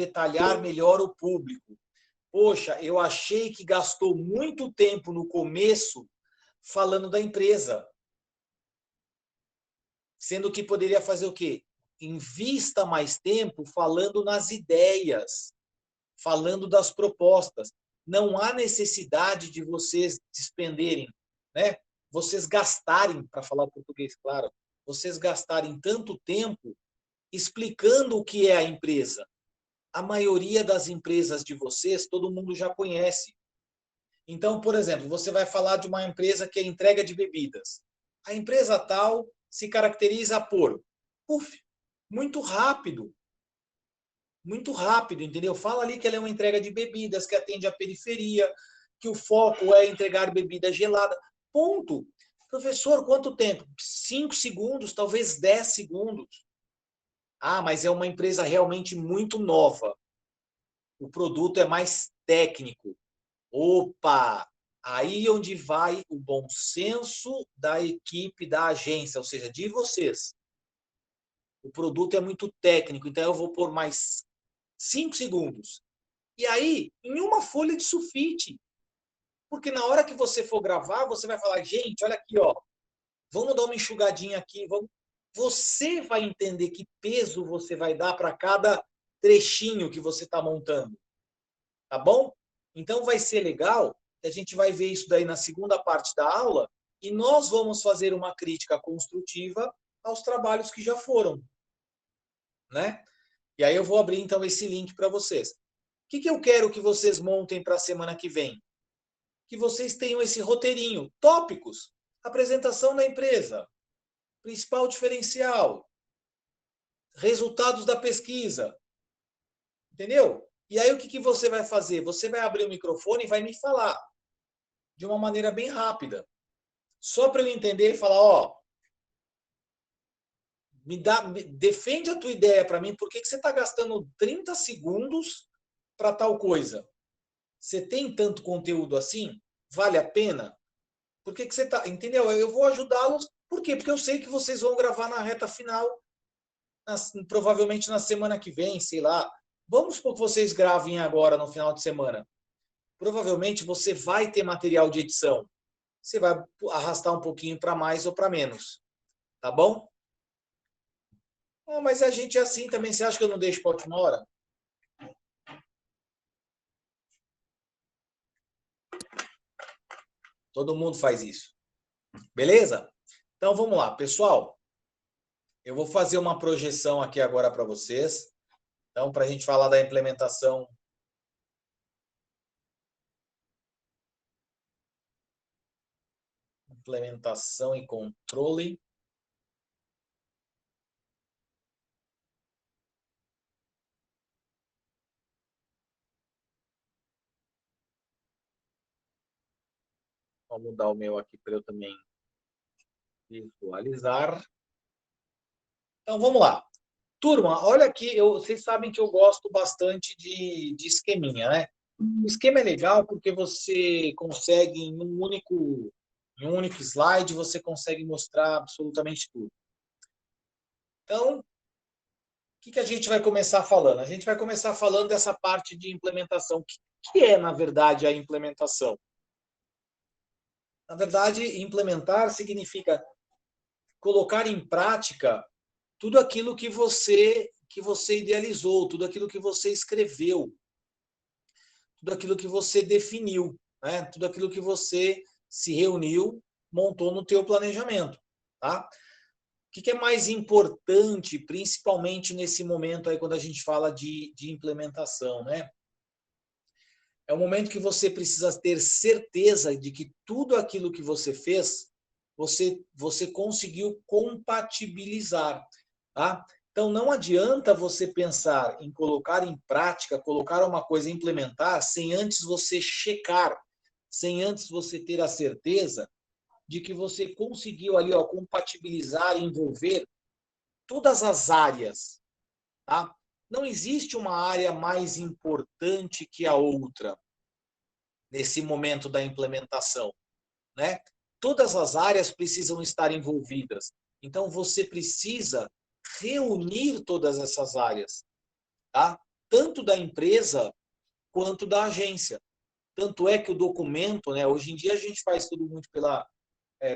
detalhar melhor o público. Poxa, eu achei que gastou muito tempo no começo falando da empresa. Sendo que poderia fazer o quê? Invista mais tempo falando nas ideias, falando das propostas. Não há necessidade de vocês despenderem, né? Vocês gastarem, para falar português claro, vocês gastarem tanto tempo explicando o que é a empresa. A maioria das empresas de vocês, todo mundo já conhece. Então, por exemplo, você vai falar de uma empresa que é entrega de bebidas. A empresa tal se caracteriza por, muito rápido, entendeu? Fala ali que ela é uma entrega de bebidas, que atende a periferia, que o foco é entregar bebida gelada. Ponto. Professor, quanto tempo? 5 segundos, talvez 10 segundos. Ah, mas é uma empresa realmente muito nova. O produto é mais técnico. Opa! Aí onde vai o bom senso da equipe da agência, ou seja, de vocês. O produto é muito técnico, então eu vou pôr mais 5 segundos. E aí, em uma folha de sulfite. Porque na hora que você for gravar, você vai falar, gente, olha aqui, ó. Vamos dar uma enxugadinha aqui. Vamos... Você vai entender que peso você vai dar para cada trechinho que você está montando. Tá bom? Então vai ser legal. A gente vai ver isso daí na segunda parte da aula. E nós vamos fazer uma crítica construtiva aos trabalhos que já foram. Né? E aí eu vou abrir, então, esse link para vocês. O que eu quero que vocês montem para a semana que vem? Que vocês tenham esse roteirinho. Tópicos. Apresentação da empresa. Principal diferencial. Resultados da pesquisa. Entendeu? E aí o que você vai fazer? Você vai abrir o microfone e vai me falar. De uma maneira bem rápida. Só para eu entender e falar, ó, defende a tua ideia para mim, por que você está gastando 30 segundos para tal coisa? Você tem tanto conteúdo assim? Vale a pena? Por que você está... Entendeu? Eu vou ajudá-los. Por quê? Porque eu sei que vocês vão gravar na reta final, provavelmente na semana que vem, sei lá. Vamos supor que vocês gravem agora no final de semana. Provavelmente você vai ter material de edição. Você vai arrastar um pouquinho para mais ou para menos. Tá bom? Ah, mas a gente é assim também. Você acha que eu não deixo para a última hora? Todo mundo faz isso. Beleza? Então vamos lá, pessoal. Eu vou fazer uma projeção aqui agora para vocês. Então, para a gente falar da implementação. Implementação e controle. Vou mudar o meu aqui para eu também visualizar. Então, vamos lá. Turma, olha aqui, vocês sabem que eu gosto bastante de esqueminha, né? O esquema é legal porque você consegue, em um único slide, você consegue mostrar absolutamente tudo. Então, o que a gente vai começar falando? A gente vai começar falando dessa parte de implementação. O que é, na verdade, a implementação? Na verdade, implementar significa colocar em prática tudo aquilo que você idealizou, tudo aquilo que você escreveu, tudo aquilo que você definiu, né? Tudo aquilo que você se reuniu, montou no teu planejamento, tá? O que é mais importante, principalmente nesse momento aí quando a gente fala de implementação, né? É o momento que você precisa ter certeza de que tudo aquilo que você fez, você conseguiu compatibilizar, tá? Então, não adianta você pensar em colocar em prática, colocar uma coisa, implementar, sem antes você checar, sem antes você ter a certeza de que você conseguiu ali, ó, compatibilizar, envolver todas as áreas, tá? Não existe uma área mais importante que a outra nesse momento da implementação, né? Todas as áreas precisam estar envolvidas. Então, você precisa reunir todas essas áreas, tá? tanto da empresa quanto da agência. Tanto é que o documento, né, hoje em dia a gente faz tudo muito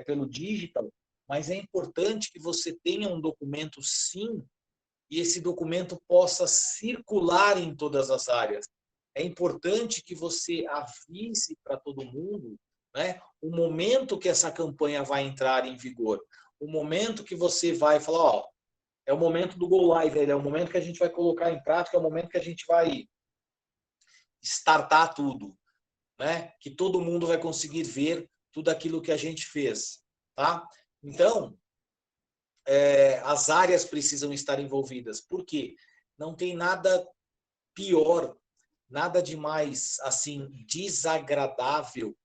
pelo digital, mas é importante que você tenha um documento, sim, e esse documento possa circular em todas as áreas. É importante que você avise para todo mundo, né, o momento que essa campanha vai entrar em vigor, o momento que você vai falar, ó, é o momento do go live, é o momento que a gente vai colocar em prática, é o momento que a gente vai startar tudo, né? Que todo mundo vai conseguir ver tudo aquilo que a gente fez, tá? Então, as áreas precisam estar envolvidas. Por quê? Não tem nada pior, nada de mais assim desagradável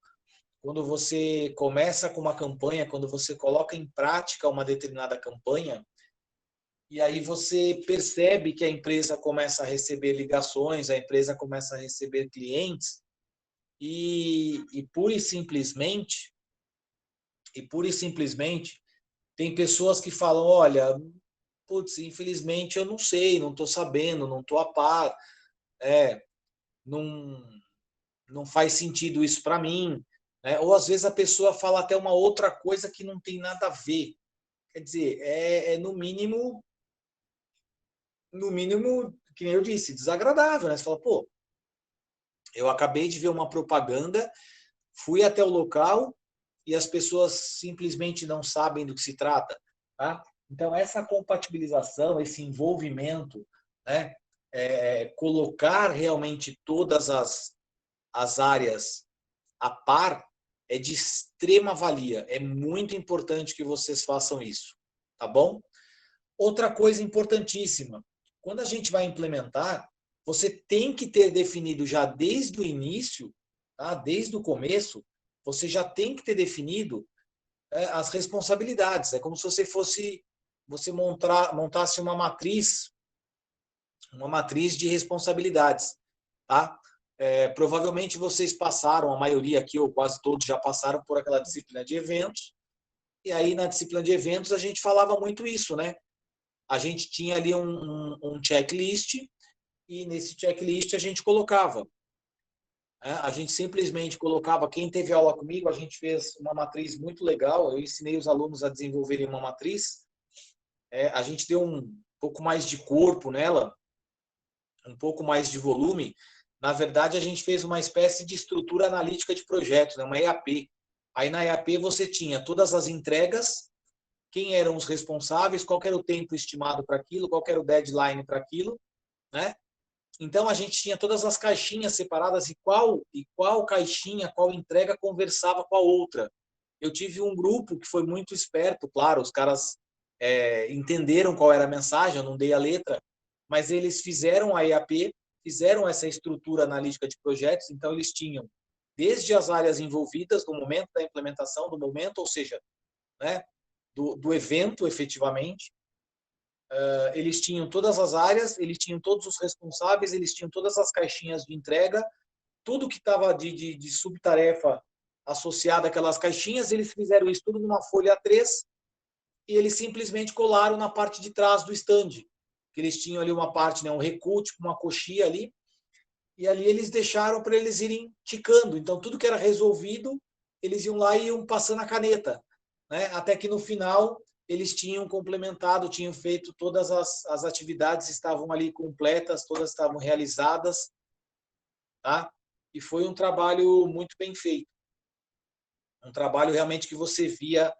quando você começa com uma campanha, quando você coloca em prática uma determinada campanha, e aí você percebe que a empresa começa a receber ligações, a empresa começa a receber clientes, e pura e simplesmente tem pessoas que falam, olha, putz, infelizmente eu não sei, não estou sabendo, não estou a par, não, não faz sentido isso para mim, né? Ou às vezes a pessoa fala até uma outra coisa que não tem nada a ver. Quer dizer, no mínimo, que nem eu disse, desagradável, né? Você fala, pô, eu acabei de ver uma propaganda, fui até o local e as pessoas simplesmente não sabem do que se trata, tá? Então, essa compatibilização, esse envolvimento, né? Colocar realmente todas as áreas a par é de extrema valia. É muito importante que vocês façam isso, tá bom? Outra coisa importantíssima, quando a gente vai implementar, você tem que ter definido já desde o início, tá? Desde o começo, você já tem que ter definido as responsabilidades. É como se você montasse uma matriz de responsabilidades, tá? Provavelmente vocês passaram, a maioria aqui, ou quase todos já passaram por aquela disciplina de eventos, e aí na disciplina de eventos a gente falava muito isso, né? A gente tinha ali um checklist, e nesse checklist a gente colocava. A gente simplesmente colocava, quem teve aula comigo, a gente fez uma matriz muito legal, eu ensinei os alunos a desenvolverem uma matriz, a gente deu um pouco mais de corpo nela, um pouco mais de volume. Na verdade, a gente fez uma espécie de estrutura analítica de projetos, né? Uma EAP. Aí na EAP você tinha todas as entregas, quem eram os responsáveis, qual era o tempo estimado para aquilo, qual era o deadline para aquilo, né? Então a gente tinha todas as caixinhas separadas e qual caixinha, qual entrega conversava com a outra. Eu tive um grupo que foi muito esperto, claro, os caras entenderam qual era a mensagem, eu não dei a letra, mas eles fizeram a EAP, fizeram essa estrutura analítica de projetos, então eles tinham desde as áreas envolvidas no momento da implementação, do momento, ou seja, né, do evento efetivamente, eles tinham todas as áreas, eles tinham todos os responsáveis, eles tinham todas as caixinhas de entrega, tudo que estava de subtarefa associado àquelas caixinhas, eles fizeram isso tudo numa folha A3 e eles simplesmente colaram na parte de trás do stand. Que eles tinham ali uma parte, né, um recut, uma coxia ali, e ali eles deixaram para eles irem ticando. Então, tudo que era resolvido, eles iam lá e iam passando a caneta, né? Até que no final eles tinham complementado, tinham feito todas as atividades, estavam ali completas, todas estavam realizadas, tá? E foi um trabalho muito bem feito. Um trabalho realmente que você via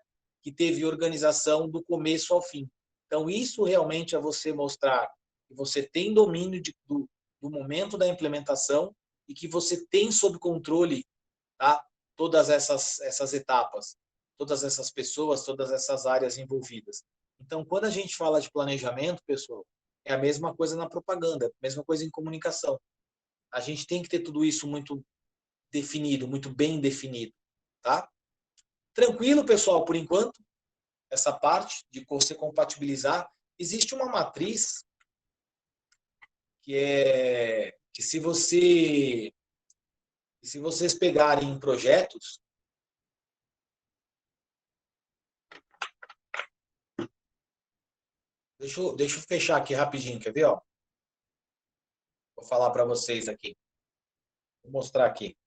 que teve organização do começo ao fim. Então, isso realmente é você mostrar que você tem domínio do momento da implementação e que você tem sob controle, tá, todas essas etapas, todas essas pessoas, todas essas áreas envolvidas. Então, quando a gente fala de planejamento, pessoal, é a mesma coisa na propaganda, a mesma coisa em comunicação. A gente tem que ter tudo isso muito definido, muito bem definido, tá? Tranquilo, pessoal, por enquanto, essa parte de você compatibilizar. Existe uma matriz que se vocês pegarem projetos, deixa eu fechar aqui rapidinho, quer ver? Ó? Vou falar para vocês aqui. Vou mostrar aqui.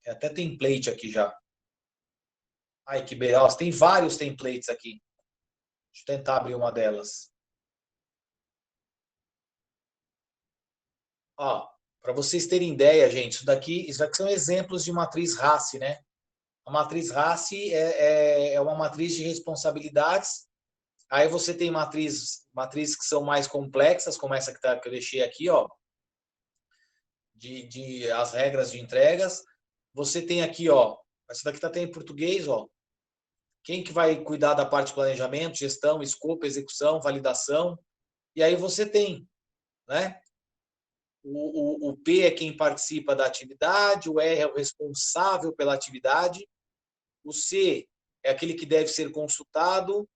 Tem até template aqui já. Ai, que beleza. Tem vários templates aqui. Deixa eu tentar abrir uma delas. Ó, para vocês terem ideia, gente, isso daqui são exemplos de matriz RACI, né? A matriz RACI é uma matriz de responsabilidades. Aí você tem matrizes que são mais complexas, como essa que eu deixei aqui, ó, de as regras de entregas. Você tem aqui, ó, essa daqui tá até em português, ó. Quem que vai cuidar da parte de planejamento, gestão, escopo, execução, validação. E aí você tem, né? O P é quem participa da atividade, o R é o responsável pela atividade, o C é aquele que deve ser consultado,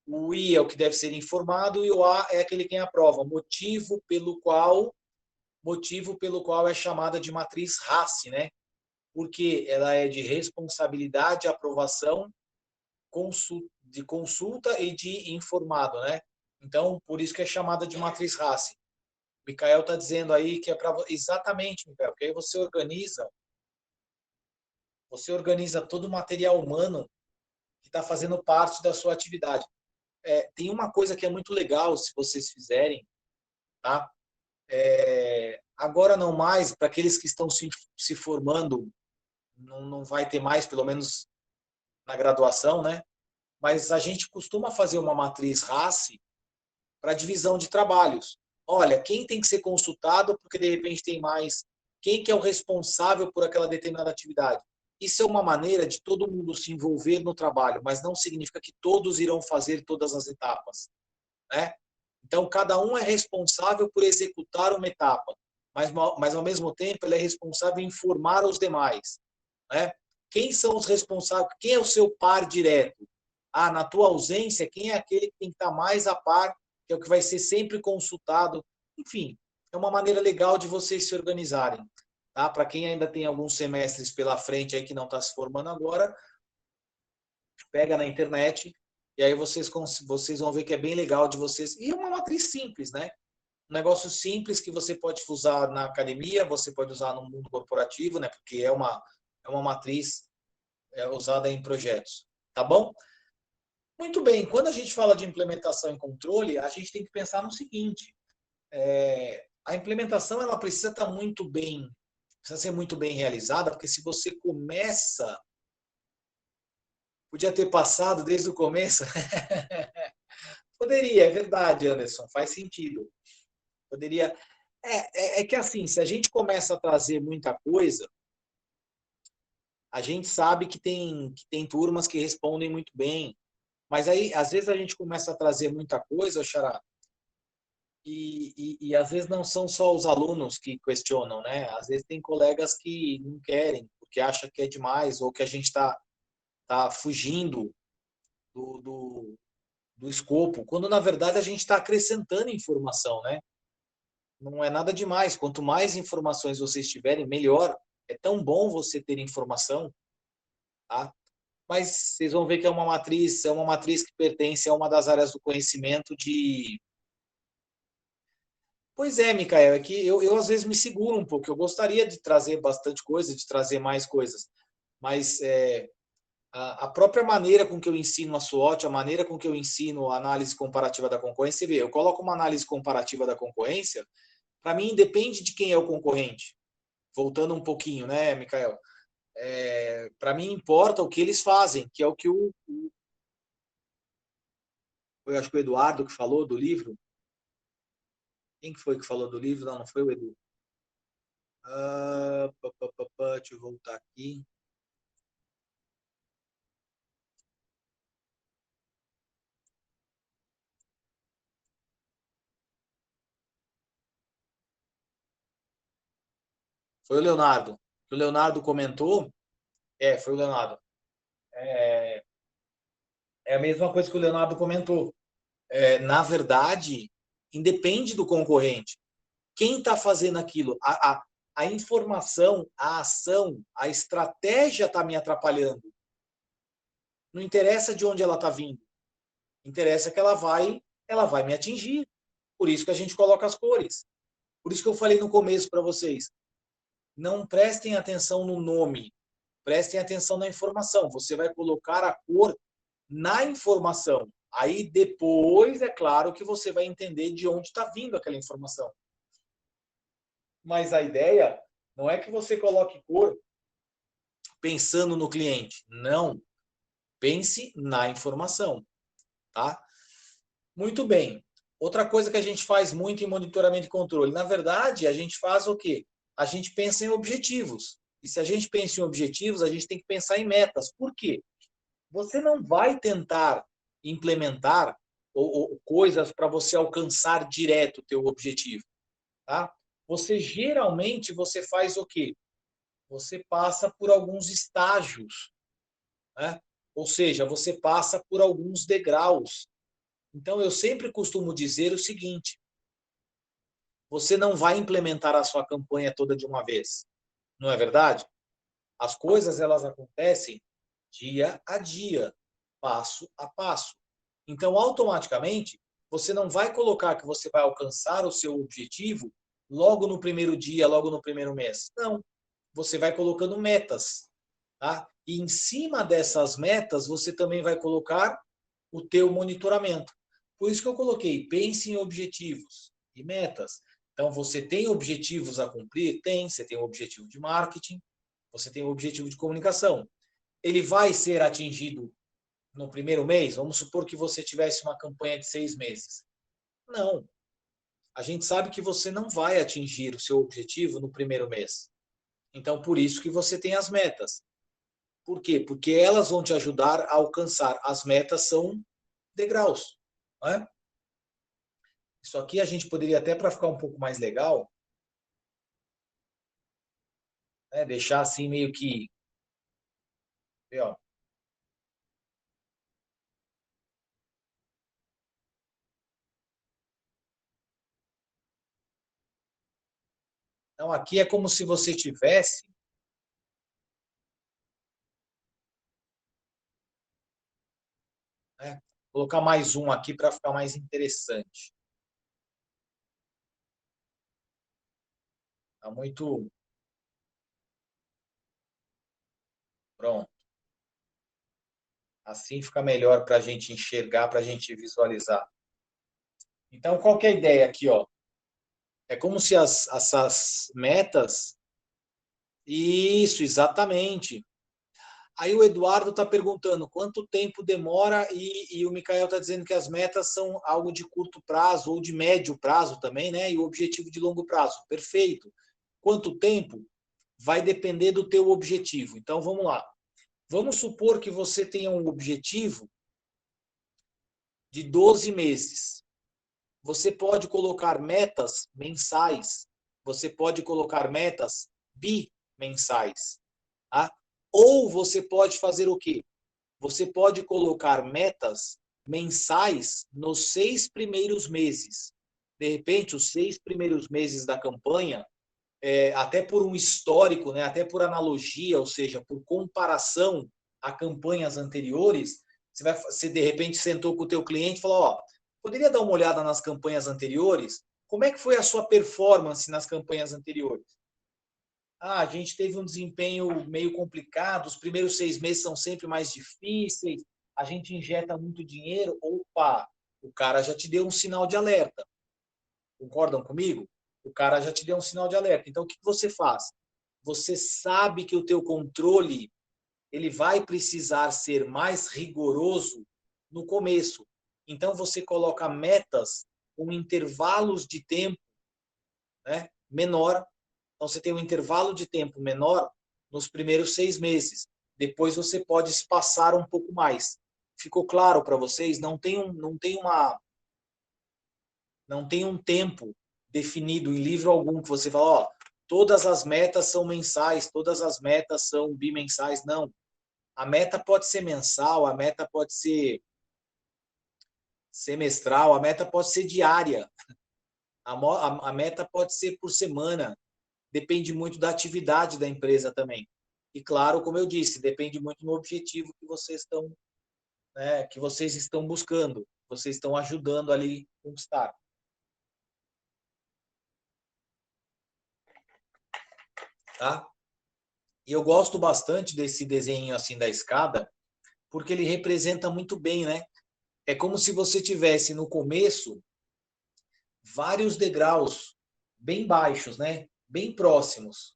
o I é o que deve ser informado e o A é aquele quem aprova, motivo pelo qual é chamada de matriz RACI, né? Porque ela é de responsabilidade, aprovação, de consulta e de informado, né? Então, por isso que é chamada de matriz RACI. O Mikael está dizendo aí que é para exatamente, Mikael, porque aí você organiza todo o material humano que está fazendo parte da sua atividade. Tem uma coisa que é muito legal se vocês fizerem, tá? Agora não mais, para aqueles que estão se formando, não vai ter mais, pelo menos na graduação, né? Mas a gente costuma fazer uma matriz RACI para divisão de trabalhos. Olha, quem tem que ser consultado porque de repente tem mais, quem que é o responsável por aquela determinada atividade. Isso é uma maneira de todo mundo se envolver no trabalho, mas não significa que todos irão fazer todas as etapas, né? Então, cada um é responsável por executar uma etapa, mas ao mesmo tempo ele é responsável em informar os demais, né? Quem são os responsáveis? Quem é o seu par direto? Ah, na tua ausência, quem é aquele que tem que estar mais a par, que é o que vai ser sempre consultado? Enfim, é uma maneira legal de vocês se organizarem. Tá? Para quem ainda tem alguns semestres pela frente aí que não está se formando agora, pega na internet e aí vocês vão ver que é bem legal de vocês. E é uma matriz simples, né? Um negócio simples que você pode usar na academia, você pode usar no mundo corporativo, né? Porque é uma matriz usada em projetos. Tá bom? Muito bem. Quando a gente fala de implementação e controle, a gente tem que pensar no seguinte: a implementação ela precisa ser muito bem realizada, porque se você começa, podia ter passado desde o começo. Poderia, é verdade, Anderson, faz sentido. Poderia. É que assim, se a gente começa a trazer muita coisa, a gente sabe que tem turmas que respondem muito bem, mas aí, às vezes, a gente começa a trazer muita coisa, Xará, e às vezes não são só os alunos que questionam, né? Às vezes tem colegas que não querem, porque acham que é demais, ou que a gente tá fugindo do, do, do escopo, quando na verdade a gente está acrescentando informação, né? Não é nada demais. Quanto mais informações vocês tiverem, melhor. É tão bom você ter informação, tá? Mas vocês vão ver que é uma matriz que pertence a uma das áreas do conhecimento de. Pois é, Micael, é que eu às vezes me seguro um pouco. Eu gostaria de trazer bastante coisa, de trazer mais coisas, mas a própria maneira com que eu ensino a SWOT, a maneira com que eu ensino a análise comparativa da concorrência, você vê, eu coloco uma análise comparativa da concorrência, para mim, depende de quem é o concorrente. Voltando um pouquinho, né, Micael? Para mim, importa o que eles fazem, que é o que eu acho que o Eduardo que falou do livro. Quem que foi que falou do livro? Não, não foi o Edu. Deixa eu voltar aqui. Foi o Leonardo. O Leonardo comentou. Foi o Leonardo. É a mesma coisa que o Leonardo comentou. Na verdade, independe do concorrente. Quem está fazendo aquilo? A informação, a ação, a estratégia está me atrapalhando. Não interessa de onde ela está vindo. Interessa que ela vai. ela vai me atingir. Por isso que a gente coloca as cores. Por isso que eu falei no começo para vocês, não prestem atenção no nome, prestem atenção na informação. Você vai colocar a cor na informação. Aí depois, é claro que você vai entender de onde está vindo aquela informação. Mas a ideia não é que você coloque cor pensando no cliente. Não. Pense na informação, tá? Muito bem. Outra coisa que a gente faz muito em monitoramento e controle, na verdade, a gente faz o quê? A gente pensa em objetivos. E se a gente pensa em objetivos, a gente tem que pensar em metas. Por quê? Você não vai tentar implementar ou coisas para você alcançar direto o teu objetivo, tá? Você faz o quê? Você passa por alguns estágios, né? Ou seja, você passa por alguns degraus. Então, eu sempre costumo dizer o seguinte: você não vai implementar a sua campanha toda de uma vez, não é verdade? As coisas elas acontecem dia a dia, passo a passo. Então, automaticamente, você não vai colocar que você vai alcançar o seu objetivo logo no primeiro dia, logo no primeiro mês. Não. Você vai colocando metas, tá? E em cima dessas metas, você também vai colocar o teu monitoramento. Por isso que eu coloquei, pense em objetivos e metas. Então, você tem objetivos a cumprir? Tem. Você tem o objetivo de marketing, você tem o objetivo de comunicação. Ele vai ser atingido no primeiro mês? Vamos supor que você tivesse uma campanha de 6 meses. Não. A gente sabe que você não vai atingir o seu objetivo no primeiro mês. Então, por isso que você tem as metas. Por quê? Porque elas vão te ajudar a alcançar. As metas são degraus. Não é? Isso aqui a gente poderia até, para ficar um pouco mais legal, né, deixar assim meio que... Ó. Então, aqui é como se você tivesse... Né, colocar mais um aqui para ficar mais interessante. Está muito... Pronto. Assim fica melhor para a gente enxergar, para a gente visualizar. Então, qual que é a ideia aqui? Ó? É como se essas metas... Isso, exatamente. Aí o Eduardo está perguntando quanto tempo demora e o Micael está dizendo que as metas são algo de curto prazo ou de médio prazo também, né? E o objetivo de longo prazo. Perfeito. Quanto tempo? Vai depender do teu objetivo. Então, vamos lá. Vamos supor que você tenha um objetivo de 12 meses. Você pode colocar metas mensais, você pode colocar metas bimensais, tá? Ou você pode fazer o quê? Você pode colocar metas mensais nos 6 primeiros meses. De repente, os 6 primeiros meses da campanha, até por um histórico, né, até por analogia, ou seja, por comparação a campanhas anteriores, você de repente sentou com o teu cliente e falou, ó, poderia dar uma olhada nas campanhas anteriores? Como é que foi a sua performance nas campanhas anteriores? Ah, a gente teve um desempenho meio complicado, os primeiros 6 meses são sempre mais difíceis, a gente injeta muito dinheiro. Opa, o cara já te deu um sinal de alerta. Concordam comigo? O cara já te deu um sinal de alerta. Então, o que você faz? Você sabe que o teu controle ele vai precisar ser mais rigoroso no começo. Então, você coloca metas com intervalos de tempo, né, menor. Então, você tem um intervalo de tempo menor nos primeiros 6 meses. Depois, você pode espaçar um pouco mais. Ficou claro para vocês? Não tem um tempo definido em livro algum que você fala, ó, todas as metas são mensais, todas as metas são bimensais. Não. A meta pode ser mensal, a meta pode ser semestral, a meta pode ser diária, a meta pode ser por semana. Depende muito da atividade da empresa também. E claro, como eu disse, depende muito do objetivo que vocês estão, né, que vocês estão buscando. vocês estão ajudando ali a conquistar. Tá? E eu gosto bastante desse desenho assim da escada, porque ele representa muito bem, né? É como se você tivesse no começo vários degraus bem baixos, né? Bem próximos.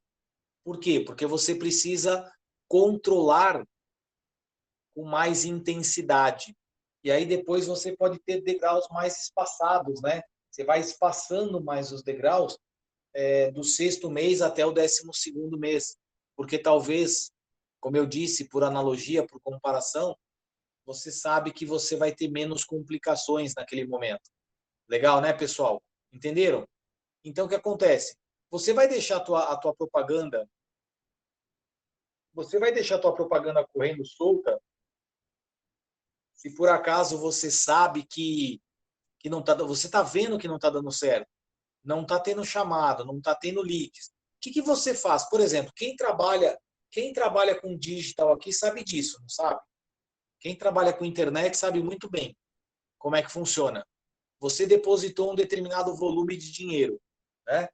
Por quê? Porque você precisa controlar com mais intensidade. E aí depois você pode ter degraus mais espaçados, né? Você vai espaçando mais os degraus do sexto mês até o 12º mês. Porque talvez, como eu disse, por analogia, por comparação, você sabe que você vai ter menos complicações naquele momento. Legal, né, pessoal? Entenderam? Então, o que acontece? Você vai deixar a tua propaganda, você vai deixar a tua propaganda correndo solta, se por acaso você sabe que não tá, você está vendo que não está dando certo, não está tendo chamado, não está tendo leads. O que você faz? Por exemplo, quem trabalha com digital aqui sabe disso, não sabe? Quem trabalha com internet sabe muito bem como é que funciona. Você depositou um determinado volume de dinheiro, né?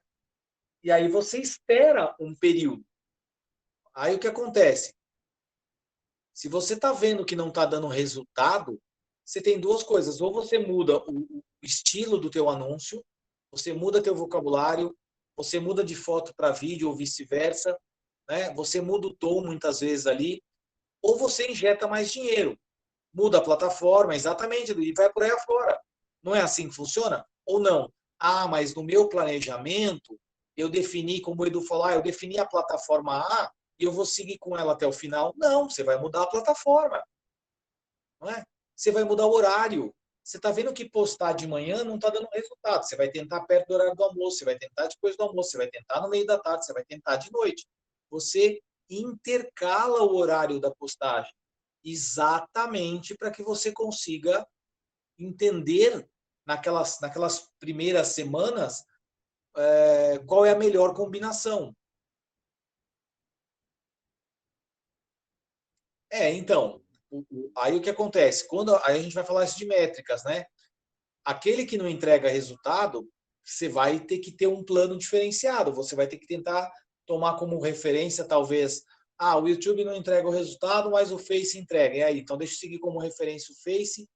E aí você espera um período. Aí o que acontece? Se você está vendo que não está dando resultado, você tem duas coisas. Ou você muda o estilo do teu anúncio, você muda teu vocabulário, você muda de foto para vídeo ou vice-versa, né? Você muda o tom muitas vezes ali, ou você injeta mais dinheiro. Muda a plataforma, exatamente, e vai por aí afora. Não é assim que funciona? Ou não? Ah, mas no meu planejamento, eu defini, como o Edu falou, eu defini a plataforma A e eu vou seguir com ela até o final. Não, você vai mudar a plataforma. Não é? Você vai mudar o horário. Você está vendo que postar de manhã não está dando resultado. Você vai tentar perto do horário do almoço, você vai tentar depois do almoço, você vai tentar no meio da tarde, você vai tentar de noite. Você intercala o horário da postagem exatamente para que você consiga entender naquelas primeiras semanas qual é a melhor combinação. Então, aí o que acontece? Aí a gente vai falar isso de métricas, né? Aquele que não entrega resultado, você vai ter que ter um plano diferenciado. Você vai ter que tentar tomar como referência, talvez, o YouTube não entrega o resultado, mas o Face entrega. E aí, então deixa eu seguir como referência o Face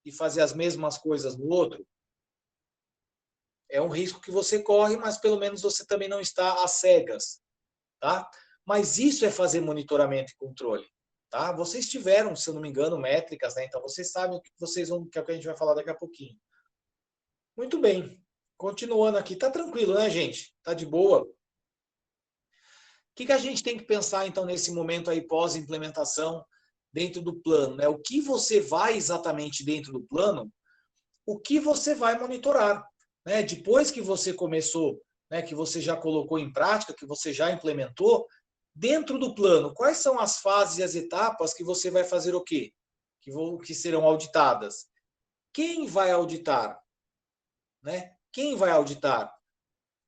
e fazer as mesmas coisas no outro. É um risco que você corre, mas pelo menos você também não está às cegas, tá? Mas isso é fazer monitoramento e controle, tá? Vocês tiveram, se eu não me engano, métricas, né? Então vocês sabem o que que é o que a gente vai falar daqui a pouquinho. Muito bem. Continuando aqui, tá tranquilo, né, gente? Tá de boa. O que a gente tem que pensar então nesse momento aí pós-implementação dentro do plano, né? O que você vai exatamente dentro do plano? O que você vai monitorar, né? Depois que você começou, né, que você já colocou em prática, que você já implementou, dentro do plano, quais são as fases e as etapas que você vai fazer o quê? Que serão auditadas. Quem vai auditar, né? Quem vai auditar?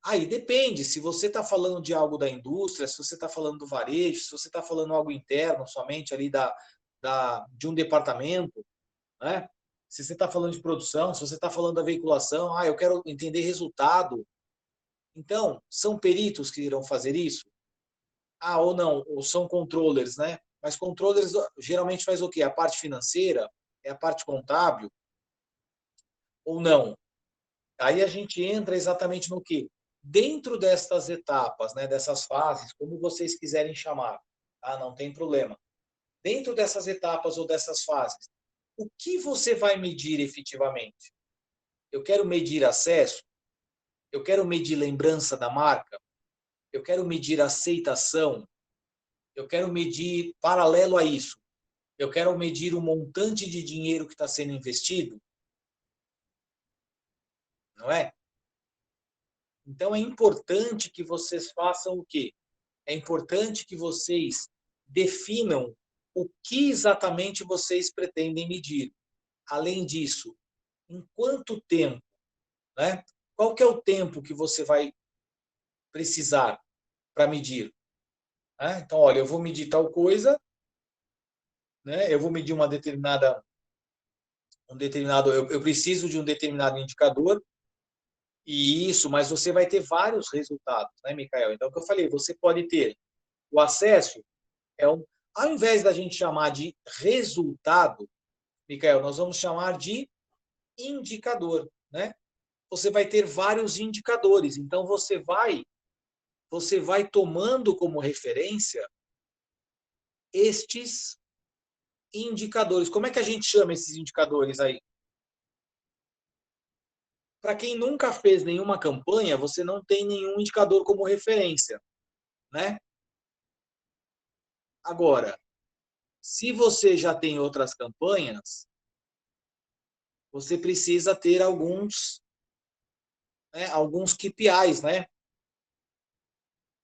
Aí depende, se você está falando de algo da indústria, se você está falando do varejo, se você está falando algo interno, somente ali de um departamento, né? Se você está falando de produção, se você está falando da veiculação, eu quero entender resultado. Então, são peritos que irão fazer isso? Ou não, ou são controllers, né? Mas controllers geralmente faz o quê? A parte financeira? É a parte contábil? Ou não? Aí a gente entra exatamente no quê? Dentro destas etapas, né, dessas fases, como vocês quiserem chamar, não tem problema. Dentro dessas etapas ou dessas fases, o que você vai medir efetivamente? Eu quero medir acesso? Eu quero medir lembrança da marca? Eu quero medir aceitação? Eu quero medir, paralelo a isso, eu quero medir o montante de dinheiro que está sendo investido? Não é? Então é importante que vocês façam o quê? É importante que vocês definam o que exatamente vocês pretendem medir. Além disso, em quanto tempo, né? Qual que é o tempo que você vai precisar para medir? Né? Então, olha, eu vou medir tal coisa, né? Eu vou medir uma determinada eu preciso de um determinado indicador, e isso, mas você vai ter vários resultados, né, Micael? Então, o que eu falei, você pode ter o acesso, ao invés da gente chamar de resultado, Micael, nós vamos chamar de indicador, né? Você vai ter vários indicadores, então você vai tomando como referência estes indicadores. Como é que a gente chama esses indicadores aí? Para quem nunca fez nenhuma campanha, você não tem nenhum indicador como referência, né? Agora, se você já tem outras campanhas, você precisa ter alguns KPIs, né?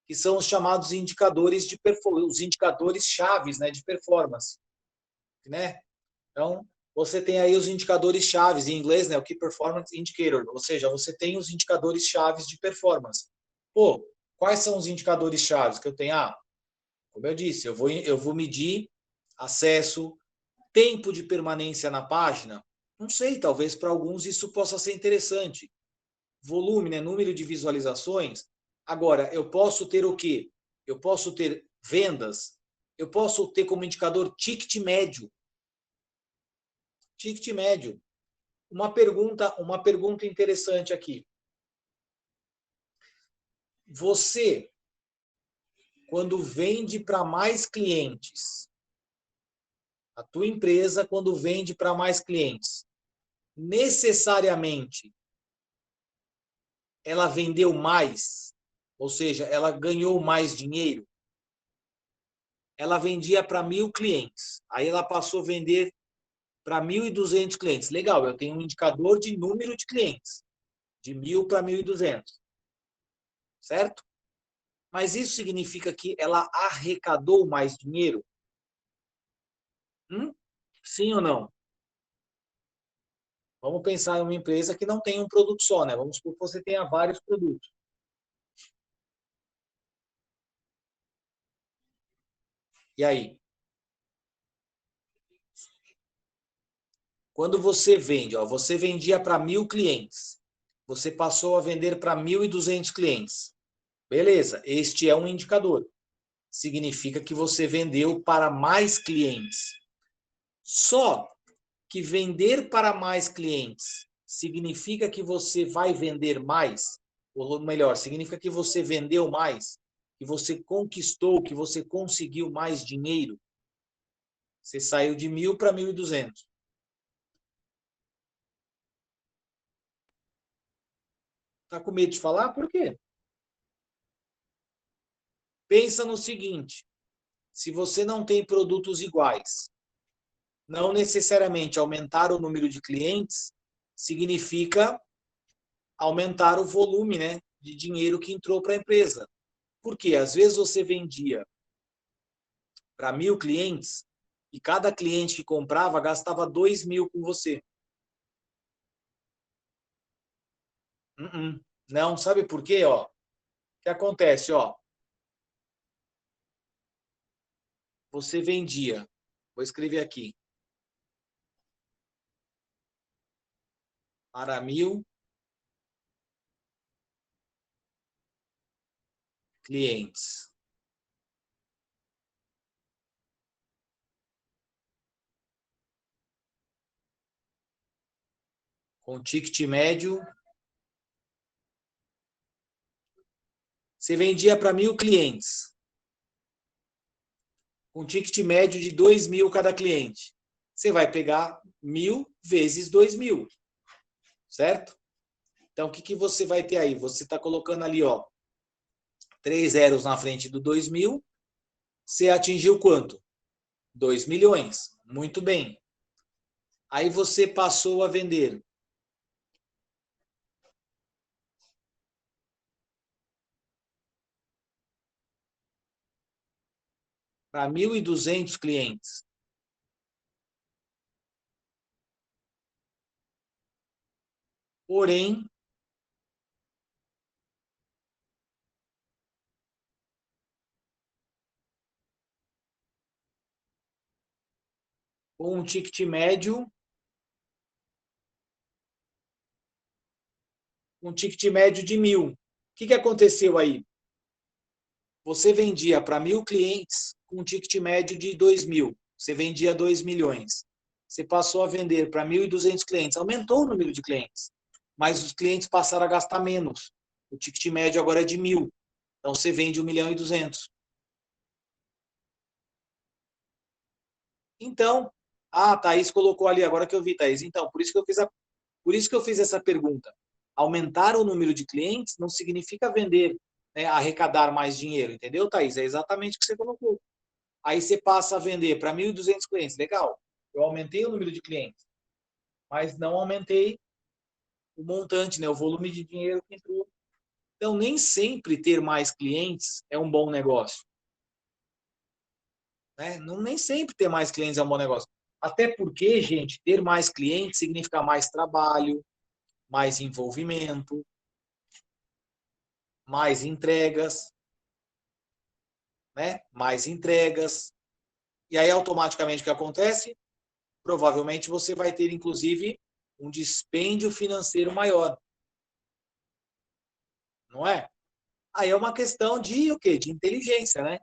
Que são os chamados indicadores de performance, os indicadores chaves, né, de performance, né? Então, você tem aí os indicadores chaves em inglês, né, o Key Performance Indicator, ou seja, você tem os indicadores chaves de performance. Pô, quais são os indicadores chaves que eu tenho? Como eu disse, eu vou medir acesso, tempo de permanência na página. Não sei, talvez para alguns isso possa ser interessante. Volume, né, número de visualizações. Agora, eu posso ter o quê? Eu posso ter vendas, eu posso ter como indicador ticket médio. Ticket médio. Uma pergunta interessante aqui. Você, quando vende para mais clientes, a tua empresa, quando vende para mais clientes, necessariamente ela vendeu mais, ou seja, ela ganhou mais dinheiro. Ela vendia para 1.000 clientes, aí ela passou a vender para 1.200 clientes. Legal, eu tenho um indicador de número de clientes, de 1.000 para 1.200, certo? Mas isso significa que ela arrecadou mais dinheiro? Sim ou não? Vamos pensar em uma empresa que não tem um produto só, né? Vamos supor que você tenha vários produtos. E aí? Quando você vende, ó, você vendia para 1.000 clientes. Você passou a vender para 1.200 clientes. Beleza, este é um indicador. Significa que você vendeu para mais clientes. Só que vender para mais clientes significa que você vai vender mais, ou melhor, significa que você vendeu mais, que você conquistou, que você conseguiu mais dinheiro. Você saiu de 1.000 para 1.200. Tá com medo de falar? Por quê? Pensa no seguinte: se você não tem produtos iguais, não necessariamente aumentar o número de clientes significa aumentar o volume, né, de dinheiro que entrou para a empresa. Porque às vezes você vendia para 1.000 clientes e cada cliente que comprava gastava 2.000 com você. Não, sabe por quê? Ó, o que acontece? Ó, você vendia, vou escrever aqui, para 1.000 clientes. Com ticket médio, você vendia para 1.000 clientes, com ticket médio de 2.000 cada cliente. Você vai pegar 1.000 vezes 2.000, certo? Então, o que você vai ter aí? Você está colocando ali, ó, 3 zeros na frente do 2.000. Você atingiu quanto? 2 milhões. Muito bem. Aí você passou a vender para 1.200 clientes. Porém, com um ticket médio um ticket médio de 1.000. O que aconteceu aí? Você vendia para 1.000 clientes com um ticket médio de 2.000. Você vendia 2 milhões. Você passou a vender para 1.200 clientes. Aumentou o número de clientes. Mas os clientes passaram a gastar menos. O ticket médio agora é de 1.000. Então você vende 1.200.000. Então, a Thaís colocou ali, agora que eu vi, Thaís. Então, por isso que eu fiz essa pergunta. Aumentar o número de clientes não significa vender, né, arrecadar mais dinheiro, entendeu, Thaís? É exatamente o que você colocou. Aí você passa a vender para 1.200 clientes. Legal, eu aumentei o número de clientes, mas não aumentei o montante, né, o volume de dinheiro que entrou. Então, nem sempre ter mais clientes é um bom negócio. Né? Não, nem sempre ter mais clientes é um bom negócio. Até porque, gente, ter mais clientes significa mais trabalho, mais envolvimento, mais entregas, né? Mais entregas. E aí, automaticamente, o que acontece? Provavelmente você vai ter, inclusive, um dispêndio financeiro maior. Não é? Aí é uma questão de o quê? De inteligência, né?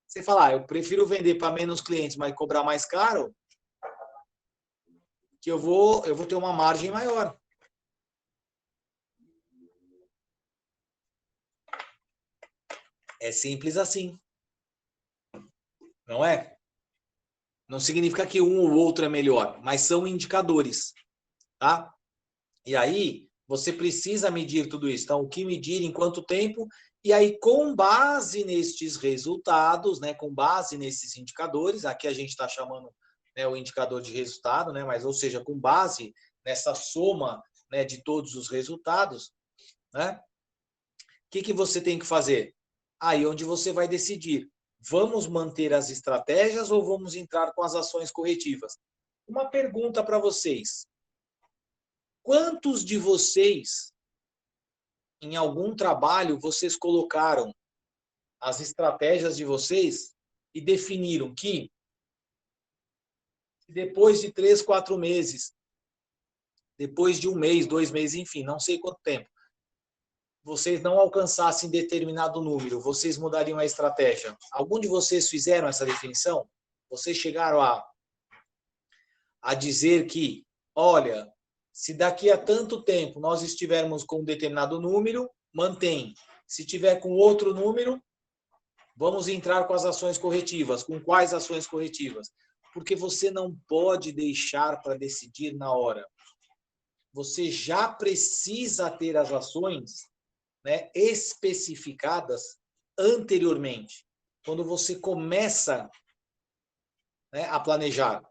Você fala, eu prefiro vender para menos clientes, mas cobrar mais caro, que eu vou ter uma margem maior. É simples assim, não é? Não significa que um ou outro é melhor, mas são indicadores, tá? E aí, você precisa medir tudo isso. Então, o que medir, em quanto tempo, e aí, com base nestes resultados, né, com base nesses indicadores, aqui a gente está chamando, né, o indicador de resultado, né, mas, ou seja, com base nessa soma, né, de todos os resultados, né, que você tem que fazer? Aí onde você vai decidir, vamos manter as estratégias ou vamos entrar com as ações corretivas? Uma pergunta para vocês. Quantos de vocês, em algum trabalho, vocês colocaram as estratégias de vocês e definiram que depois de 3, 4 meses, depois de um mês, 2 meses, enfim, não sei quanto tempo, vocês não alcançassem determinado número, vocês mudariam a estratégia? Algum de vocês fizeram essa definição? Vocês chegaram a dizer que, olha, se daqui a tanto tempo nós estivermos com um determinado número, mantém. Se tiver com outro número, vamos entrar com as ações corretivas. Com quais ações corretivas? Porque você não pode deixar para decidir na hora. Você já precisa ter as ações, né, especificadas anteriormente, quando você começa, né, a planejar.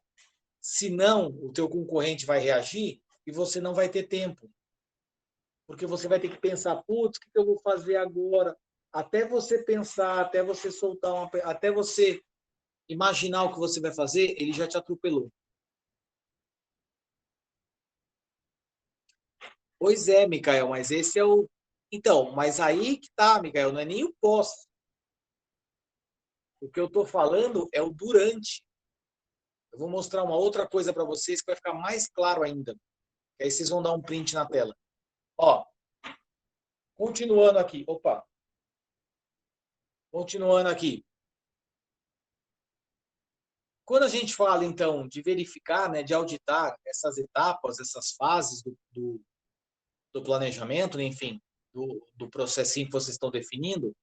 Senão, o teu concorrente vai reagir e você não vai ter tempo. Porque você vai ter que pensar, putz, o que eu vou fazer agora? Até você pensar, até você soltar até você imaginar o que você vai fazer, ele já te atropelou. Pois é, Micael, mas esse é o. Então, mas aí que tá, Micael, não é nem o pós. O que eu estou falando é o durante. Eu vou mostrar uma outra coisa para vocês que vai ficar mais claro ainda. Que aí vocês vão dar um print na tela. Ó, continuando aqui. Opa. Continuando aqui. Quando a gente fala, então, de verificar, né, de auditar essas etapas, essas fases do planejamento, né, enfim, do processinho que vocês estão definindo,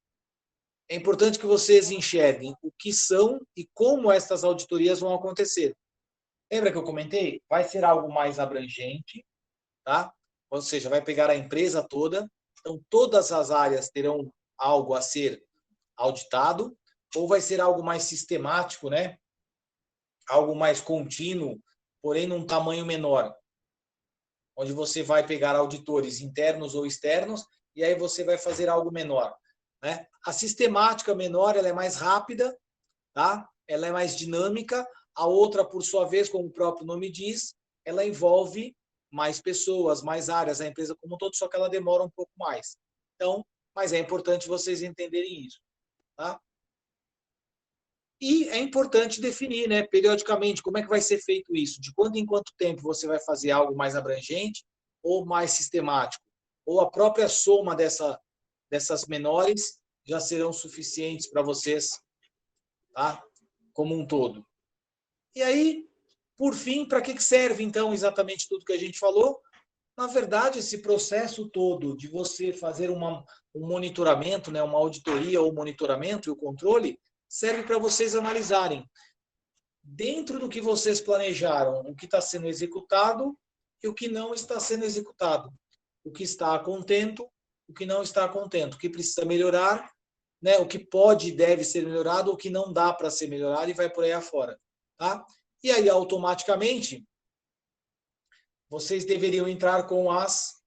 é importante que vocês enxerguem o que são e como essas auditorias vão acontecer. Lembra que eu comentei? Vai ser algo mais abrangente, tá? Ou seja, vai pegar a empresa toda, então todas as áreas terão algo a ser auditado, ou vai ser algo mais sistemático, né? Algo mais contínuo, porém num tamanho menor, onde você vai pegar auditores internos ou externos e aí você vai fazer algo menor, né? A sistemática menor, ela é mais rápida, tá? Ela é mais dinâmica. A outra, por sua vez, como o próprio nome diz, ela envolve mais pessoas, mais áreas, a empresa como um todo, só que ela demora um pouco mais. Então, mas é importante vocês entenderem isso, tá? E é importante definir, né, periodicamente, como é que vai ser feito isso, de quanto em quanto tempo você vai fazer algo mais abrangente ou mais sistemático, ou a própria soma dessas menores já serão suficientes para vocês, tá? Como um todo. E aí, por fim, para que serve, então, exatamente tudo que a gente falou? Na verdade, esse processo todo de você fazer um monitoramento, né, uma auditoria ou monitoramento e o controle, serve para vocês analisarem, dentro do que vocês planejaram, o que está sendo executado e o que não está sendo executado. O que está a contento, o que não está a contento, o que precisa melhorar, né, o que pode e deve ser melhorado, o que não dá para ser melhorado e vai por aí afora. Tá? E aí, automaticamente, vocês deveriam entrar com as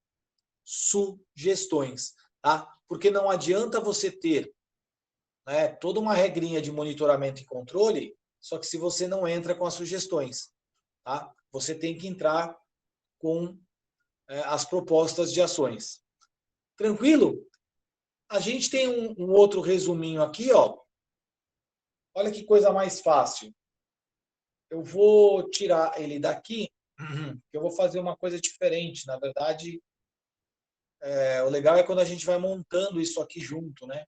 sugestões. Tá? Porque não adianta você ter, né, toda uma regrinha de monitoramento e controle, só que se você não entra com as sugestões. Tá? Você tem que entrar com as propostas de ações. Tranquilo? A gente tem um outro resuminho aqui, ó. Olha que coisa mais fácil. Eu vou tirar ele daqui, que eu vou fazer uma coisa diferente. Na verdade, o legal é quando a gente vai montando isso aqui junto, né?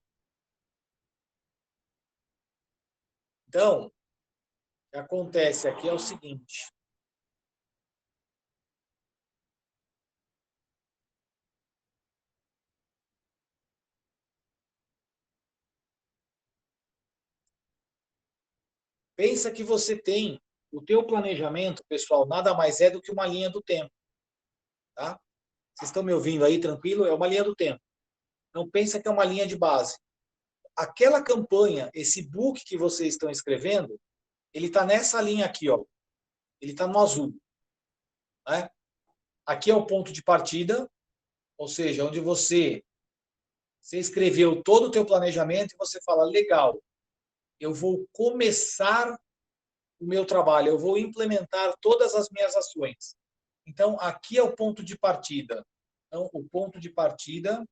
Então, o que acontece aqui é o seguinte. Pensa que você tem o teu planejamento, pessoal, nada mais é do que uma linha do tempo, tá? Vocês estão me ouvindo aí, tranquilo? É uma linha do tempo. Não pensa que é uma linha de base. Aquela campanha, esse book que vocês estão escrevendo, ele está nessa linha aqui, ó. Ele está no azul, né? Aqui é o ponto de partida, ou seja, onde você escreveu todo o teu planejamento e você fala, legal, eu vou começar o meu trabalho, eu vou implementar todas as minhas ações. Então, aqui é o ponto de partida. Então, o ponto de partida,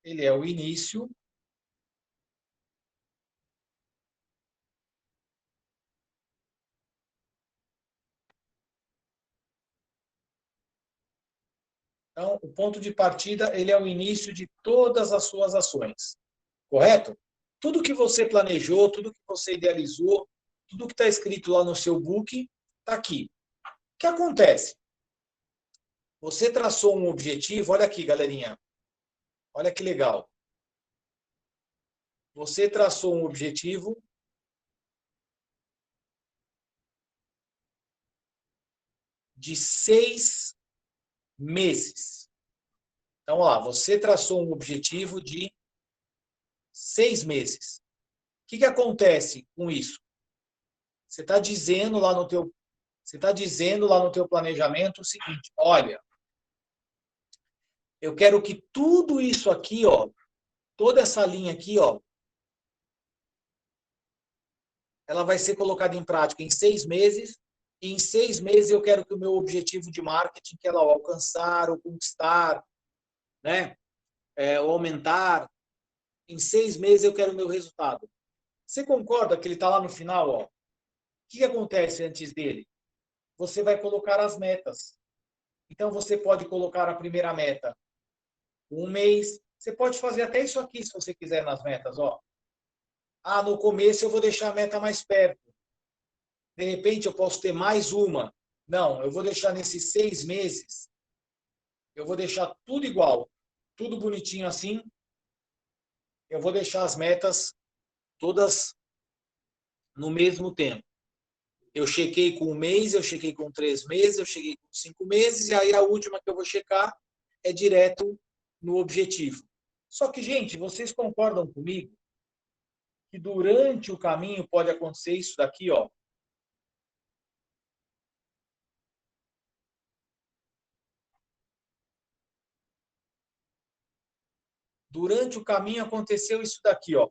ele é o início. Então, o ponto de partida, ele é o início de todas as suas ações. Correto? Tudo que você planejou, tudo que você idealizou, tudo que está escrito lá no seu book, está aqui. O que acontece? Você traçou um objetivo, olha aqui, galerinha. Olha que legal. Você traçou um objetivo de 6 meses. Então, lá, você traçou um objetivo de 6 meses. O que acontece com isso? Você está dizendo lá no teu, você está dizendo lá no teu planejamento o seguinte: olha, eu quero que tudo isso aqui, ó, toda essa linha aqui, ó, ela vai ser colocada em prática em 6 meses. E em 6 meses eu quero que o meu objetivo de marketing, que ela ao alcançar, ou conquistar, né, ou aumentar, em 6 meses eu quero o meu resultado. Você concorda que ele está lá no final, ó? O que acontece antes dele? Você vai colocar as metas. Então você pode colocar a primeira meta 1 mês. Você pode fazer até isso aqui se você quiser nas metas, ó. Ah, no começo eu vou deixar a meta mais perto. De repente eu posso ter mais uma. Não, eu vou deixar nesses 6 meses. Eu vou deixar tudo igual, tudo bonitinho assim. Eu vou deixar as metas todas no mesmo tempo. Eu chequei com 1 mês, eu chequei com 3 meses, eu chequei com 5 meses, e aí a última que eu vou checar é direto no objetivo. Só que, gente, vocês concordam comigo que durante o caminho pode acontecer isso daqui, ó. Durante o caminho aconteceu isso daqui, ó.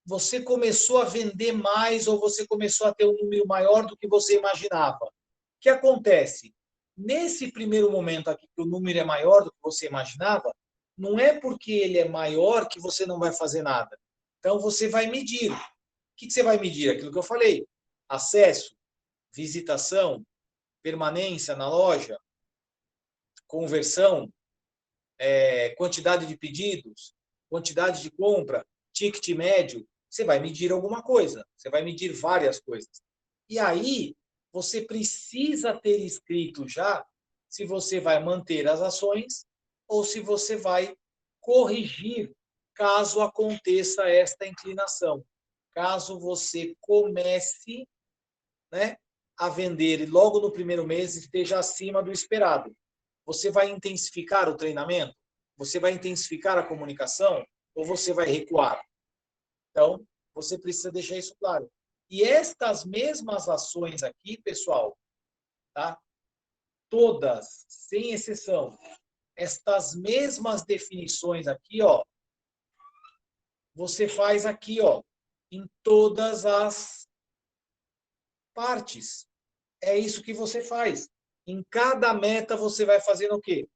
Você começou a vender mais ou você começou a ter um número maior do que você imaginava. O que acontece? Nesse primeiro momento aqui, que o número é maior do que você imaginava, não é porque ele é maior que você não vai fazer nada. Então, você vai medir. O que você vai medir? Aquilo que eu falei. Acesso, visitação, permanência na loja, conversão, quantidade de pedidos, quantidade de compra, ticket médio, você vai medir alguma coisa, você vai medir várias coisas. E aí, você precisa ter escrito já se você vai manter as ações ou se você vai corrigir caso aconteça esta inclinação. Caso você comece, né, a vender e logo no primeiro mês esteja acima do esperado. Você vai intensificar o treinamento? Você vai intensificar a comunicação? Ou você vai recuar? Então, você precisa deixar isso claro. E estas mesmas ações aqui, pessoal, tá? Todas, sem exceção, estas mesmas definições aqui, ó, você faz aqui, ó, em todas as partes. É isso que você faz. Em cada meta você vai fazendo o quê?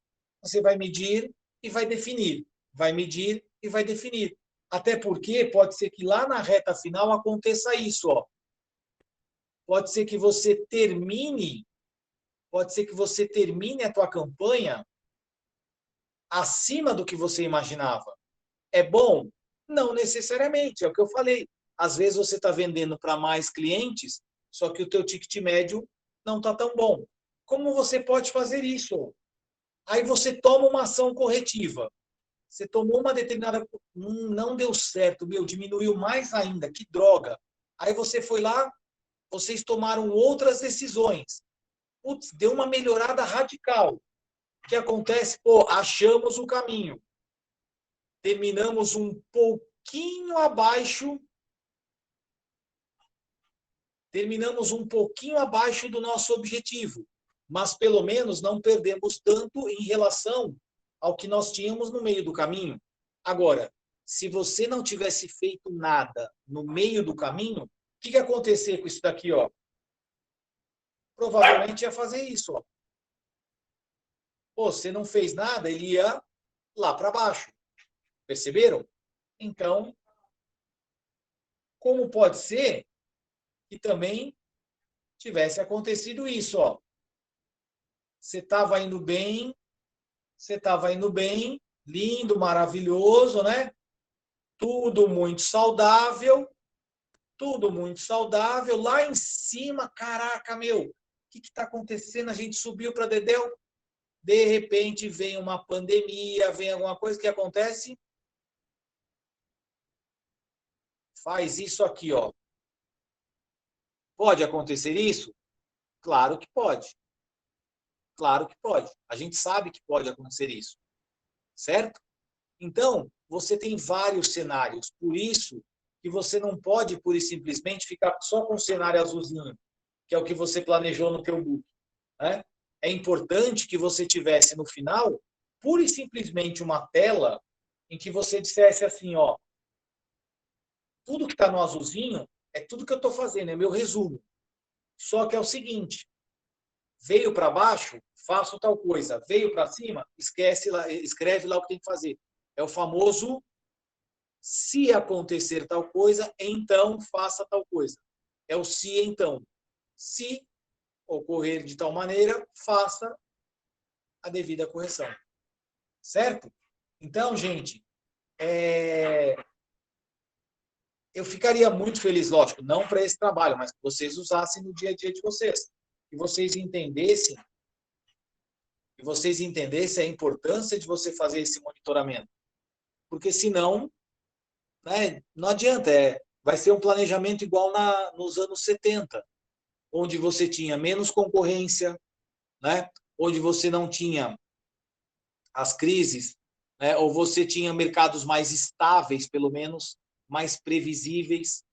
Você vai medir e vai definir. Vai medir e vai definir. Até porque pode ser que lá na reta final aconteça isso, ó. Pode ser que você termine a tua campanha acima do que você imaginava. É bom? Não necessariamente, é o que eu falei. Às vezes você está vendendo para mais clientes, só que o teu ticket médio não está tão bom. Como você pode fazer isso? Aí você toma uma ação corretiva. Você tomou uma determinada... não deu certo, diminuiu mais ainda, que droga. Aí você foi lá, vocês tomaram outras decisões. Putz, deu uma melhorada radical. O que acontece? Pô, achamos o caminho. Terminamos um pouquinho abaixo do nosso objetivo, mas pelo menos não perdemos tanto em relação ao que nós tínhamos no meio do caminho. Agora, se você não tivesse feito nada no meio do caminho, o que ia acontecer com isso daqui, ó? Provavelmente ia fazer isso, ó. Pô, você não fez nada, ele ia lá para baixo. Perceberam? Então, como pode ser que também tivesse acontecido isso, ó. Você estava indo bem, lindo, maravilhoso, né? Tudo muito saudável, Lá em cima, caraca, meu, o que está acontecendo? A gente subiu para Dedéu, de repente vem uma pandemia, vem alguma coisa, que acontece? Faz isso aqui, ó. Pode acontecer isso? Claro que pode. Claro que pode. A gente sabe que pode acontecer isso, certo? Então, você tem vários cenários. Por isso que você não pode, pura e simplesmente, ficar só com o cenário azulzinho, que é o que você planejou no teu book, né? É importante que você tivesse no final, pura e simplesmente, uma tela em que você dissesse assim, ó, tudo que está no azulzinho é tudo que eu estou fazendo, é meu resumo. Só que é o seguinte, veio para baixo, faço tal coisa. Veio para cima, escreve lá o que tem que fazer. É o famoso, se acontecer tal coisa, então faça tal coisa. É o se então. Se ocorrer de tal maneira, faça a devida correção. Certo? Então, gente, eu ficaria muito feliz, lógico, não para esse trabalho, mas que vocês usassem no dia a dia de vocês. Que vocês entendessem a importância de você fazer esse monitoramento. Porque senão, né, não adianta, vai ser um planejamento igual nos anos 70, onde você tinha menos concorrência, né, onde você não tinha as crises, né, ou você tinha mercados mais estáveis, pelo menos, mais previsíveis.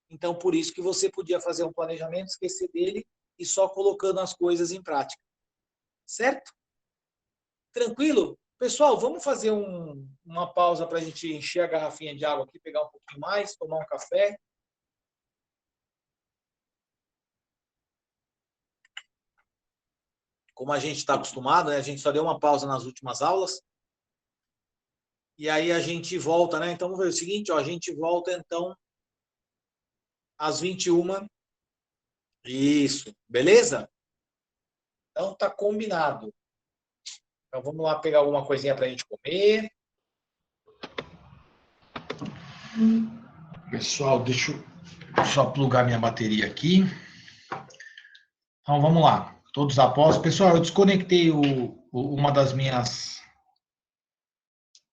Então, por isso que você podia fazer um planejamento, esquecer dele e só colocando as coisas em prática. Certo? Tranquilo? Pessoal, vamos fazer uma pausa para a gente encher a garrafinha de água aqui, pegar um pouquinho mais, tomar um café. Como a gente está acostumado, né? A gente só deu uma pausa nas últimas aulas. E aí a gente volta, né? Então, vamos ver o seguinte, ó, a gente volta, então, às 21h. Isso, beleza? Então, tá combinado. Então vamos lá pegar alguma coisinha para a gente comer. Pessoal, deixa eu só plugar minha bateria aqui. Então vamos lá. Todos após. Pessoal, eu desconectei uma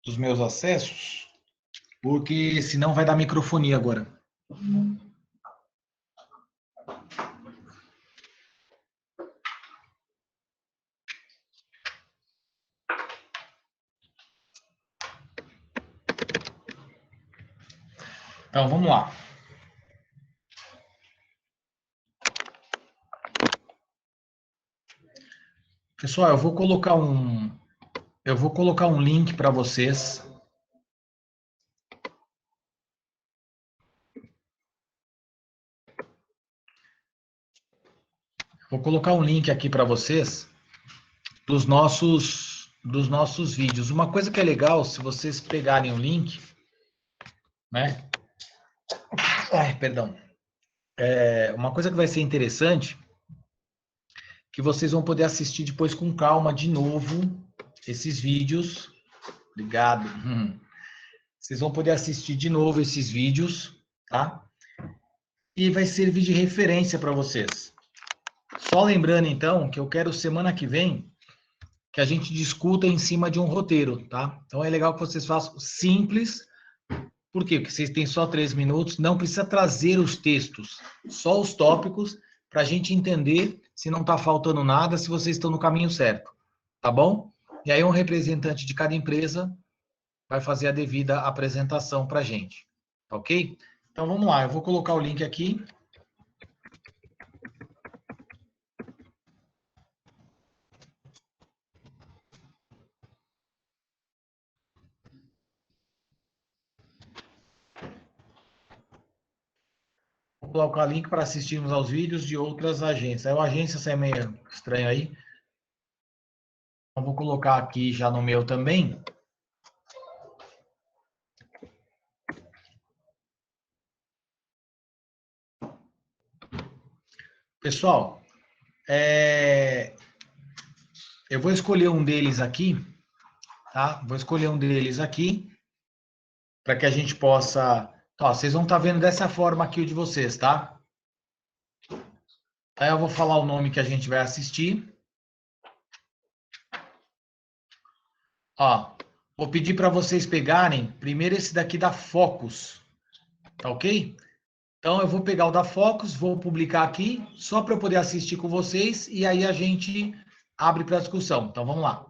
dos meus acessos, porque senão vai dar microfonia agora. Então vamos lá. Pessoal, eu vou colocar um link para vocês. Vou colocar um link aqui para vocês dos nossos vídeos. Uma coisa que é legal, se vocês pegarem o link, né? Ai, perdão. Uma coisa que vai ser interessante, que vocês vão poder assistir depois com calma de novo esses vídeos. Obrigado. Vocês vão poder assistir de novo esses vídeos, tá? E vai servir de referência para vocês. Só lembrando, então, que eu quero semana que vem que a gente discuta em cima de um roteiro, tá? Então é legal que vocês façam simples. Por quê? Porque vocês têm só 3 minutos, não precisa trazer os textos, só os tópicos, para a gente entender se não está faltando nada, se vocês estão no caminho certo, tá bom? E aí um representante de cada empresa vai fazer a devida apresentação para a gente, tá ok? Então vamos lá, eu vou colocar o link aqui. Vou colocar o link para assistirmos aos vídeos de outras agências. Aí a agência sai meio estranho aí. Então vou colocar aqui já no meu também. Pessoal, eu vou escolher um deles aqui, tá? Vou escolher um deles aqui, para que a gente possa... Ó, vocês vão estar vendo dessa forma aqui o de vocês, tá? Aí eu vou falar o nome que a gente vai assistir. Ó, vou pedir para vocês pegarem primeiro esse daqui da Focus, tá ok? Então eu vou pegar o da Focus, vou publicar aqui, só para eu poder assistir com vocês, e aí a gente abre para discussão. Então vamos lá.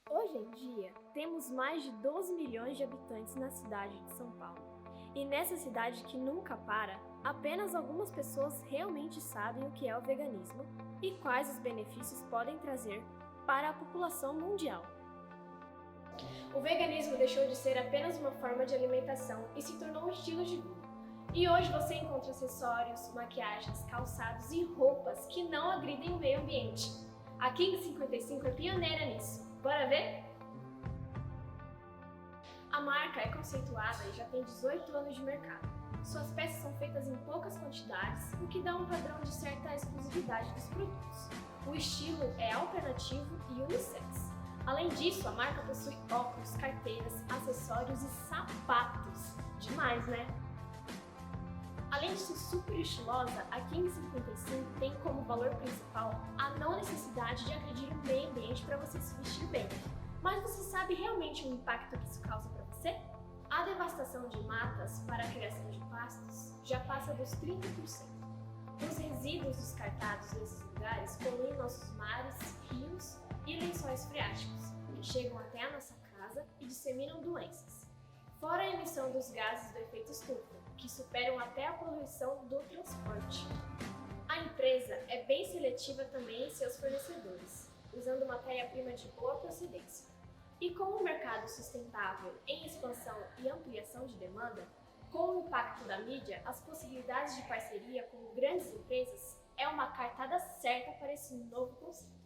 Hoje em dia, temos mais de 12 milhões de habitantes na cidade de São Paulo. E nessa cidade que nunca para, apenas algumas pessoas realmente sabem o que é o veganismo e quais os benefícios podem trazer para a população mundial. O veganismo deixou de ser apenas uma forma de alimentação e se tornou um estilo de vida. E hoje você encontra acessórios, maquiagens, calçados e roupas que não agridem o meio ambiente. A King 55 é pioneira nisso. Bora ver? A marca é conceituada e já tem 18 anos de mercado. Suas peças são feitas em poucas quantidades, o que dá um padrão de certa exclusividade dos produtos. O estilo é alternativo e unissex. Além disso, a marca possui óculos, carteiras, acessórios e sapatos. Demais, né? Além de ser super estilosa, a King 55 tem como valor principal a não necessidade de agredir o meio ambiente para você se vestir bem. Mas você sabe realmente o impacto que isso causa para você? A devastação de matas para a criação de pastos já passa dos 30%. Os resíduos descartados nesses lugares poluem nossos mares, rios e lençóis freáticos, que chegam até a nossa casa e disseminam doenças. Fora a emissão dos gases do efeito estufa, que superam até a poluição do transporte. A empresa é bem seletiva também em seus fornecedores, usando matéria-prima de boa procedência. E com o mercado sustentável em expansão e ampliação de demanda, com o impacto da mídia, as possibilidades de parceria com grandes empresas é uma cartada certa para esse novo conceito.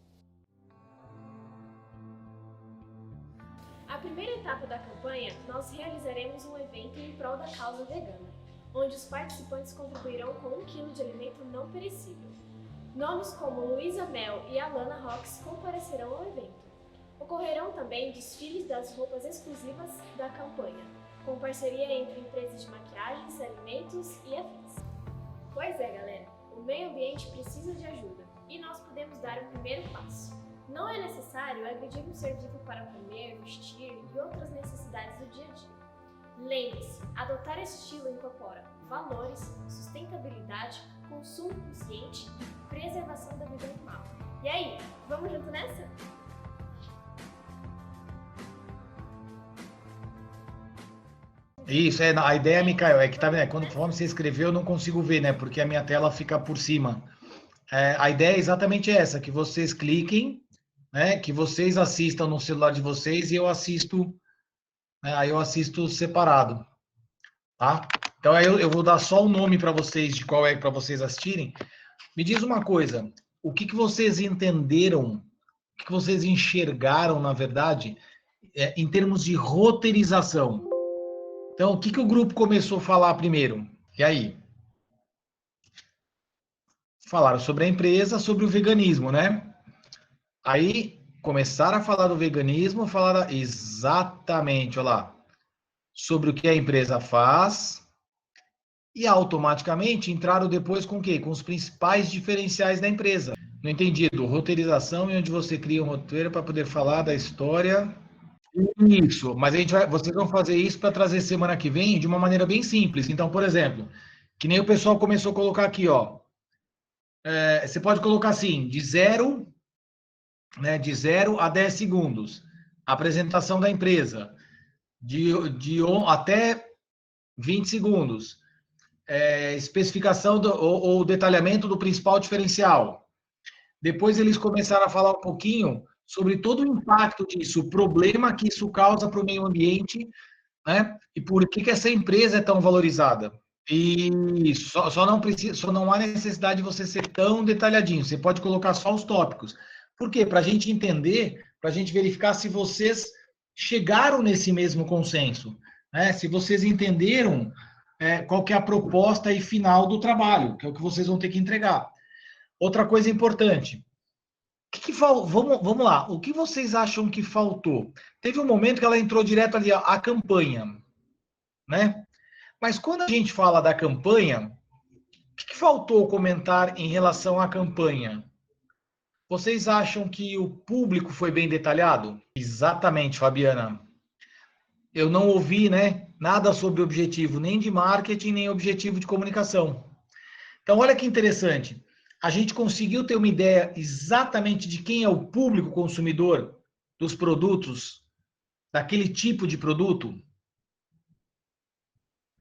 A primeira etapa da campanha, nós realizaremos um evento em prol da causa vegana, onde os participantes contribuirão com 1 kg de alimento não perecível. Nomes como Luísa Mel e Alana Rox comparecerão ao evento. Ocorrerão também desfiles das roupas exclusivas da campanha, com parceria entre empresas de maquiagens, alimentos e afins. Pois é, galera, o meio ambiente precisa de ajuda e nós podemos dar o primeiro passo. Não é necessário agredir um ser vivo para comer, vestir e outras necessidades do dia a dia. Lembre-se, adotar esse estilo incorpora valores, sustentabilidade, consumo consciente e preservação da vida animal. E aí, vamos junto nessa? Isso, a ideia, Mikael, é que tá vendo, conforme você escreveu, eu não consigo ver, né? Porque a minha tela fica por cima. A ideia é exatamente essa, que vocês cliquem, né? Que vocês assistam no celular de vocês e eu assisto, né, aí eu assisto separado, tá? Então aí eu vou dar só o nome para vocês de qual é para vocês assistirem. Me diz uma coisa, o que vocês entenderam, o que vocês enxergaram, na verdade, em termos de roteirização? Então, o que o grupo começou a falar primeiro? E aí? Falaram sobre a empresa, sobre o veganismo, né? Aí, começaram a falar do veganismo, falaram exatamente, olha lá, sobre o que a empresa faz, e automaticamente entraram depois com o quê? Com os principais diferenciais da empresa. No entendido, roteirização, e onde você cria um roteiro para poder falar da história. Isso, mas vocês vão fazer isso para trazer semana que vem de uma maneira bem simples. Então, por exemplo, que nem o pessoal começou a colocar aqui, ó. Você pode colocar assim, de 0 a 10 segundos. Apresentação da empresa. Até 20 segundos. Especificação ou detalhamento do principal diferencial. Depois eles começaram a falar um pouquinho sobre todo o impacto disso, o problema que isso causa para o meio ambiente, né? E por que essa empresa é tão valorizada. E só não há necessidade de você ser tão detalhadinho. Você pode colocar só os tópicos. Por quê? Para a gente entender, para a gente verificar se vocês chegaram nesse mesmo consenso, né? Se vocês entenderam qual que é a proposta e final do trabalho, que é o que vocês vão ter que entregar. Outra coisa importante. Vamos lá, o que vocês acham que faltou? Teve um momento que ela entrou direto ali, a campanha, né? Mas quando a gente fala da campanha, o que faltou comentar em relação à campanha? Vocês acham que o público foi bem detalhado? Exatamente, Fabiana. Eu não ouvi, né, nada sobre objetivo, nem de marketing, nem objetivo de comunicação. Então, olha que interessante. A gente conseguiu ter uma ideia exatamente de quem é o público consumidor dos produtos, daquele tipo de produto?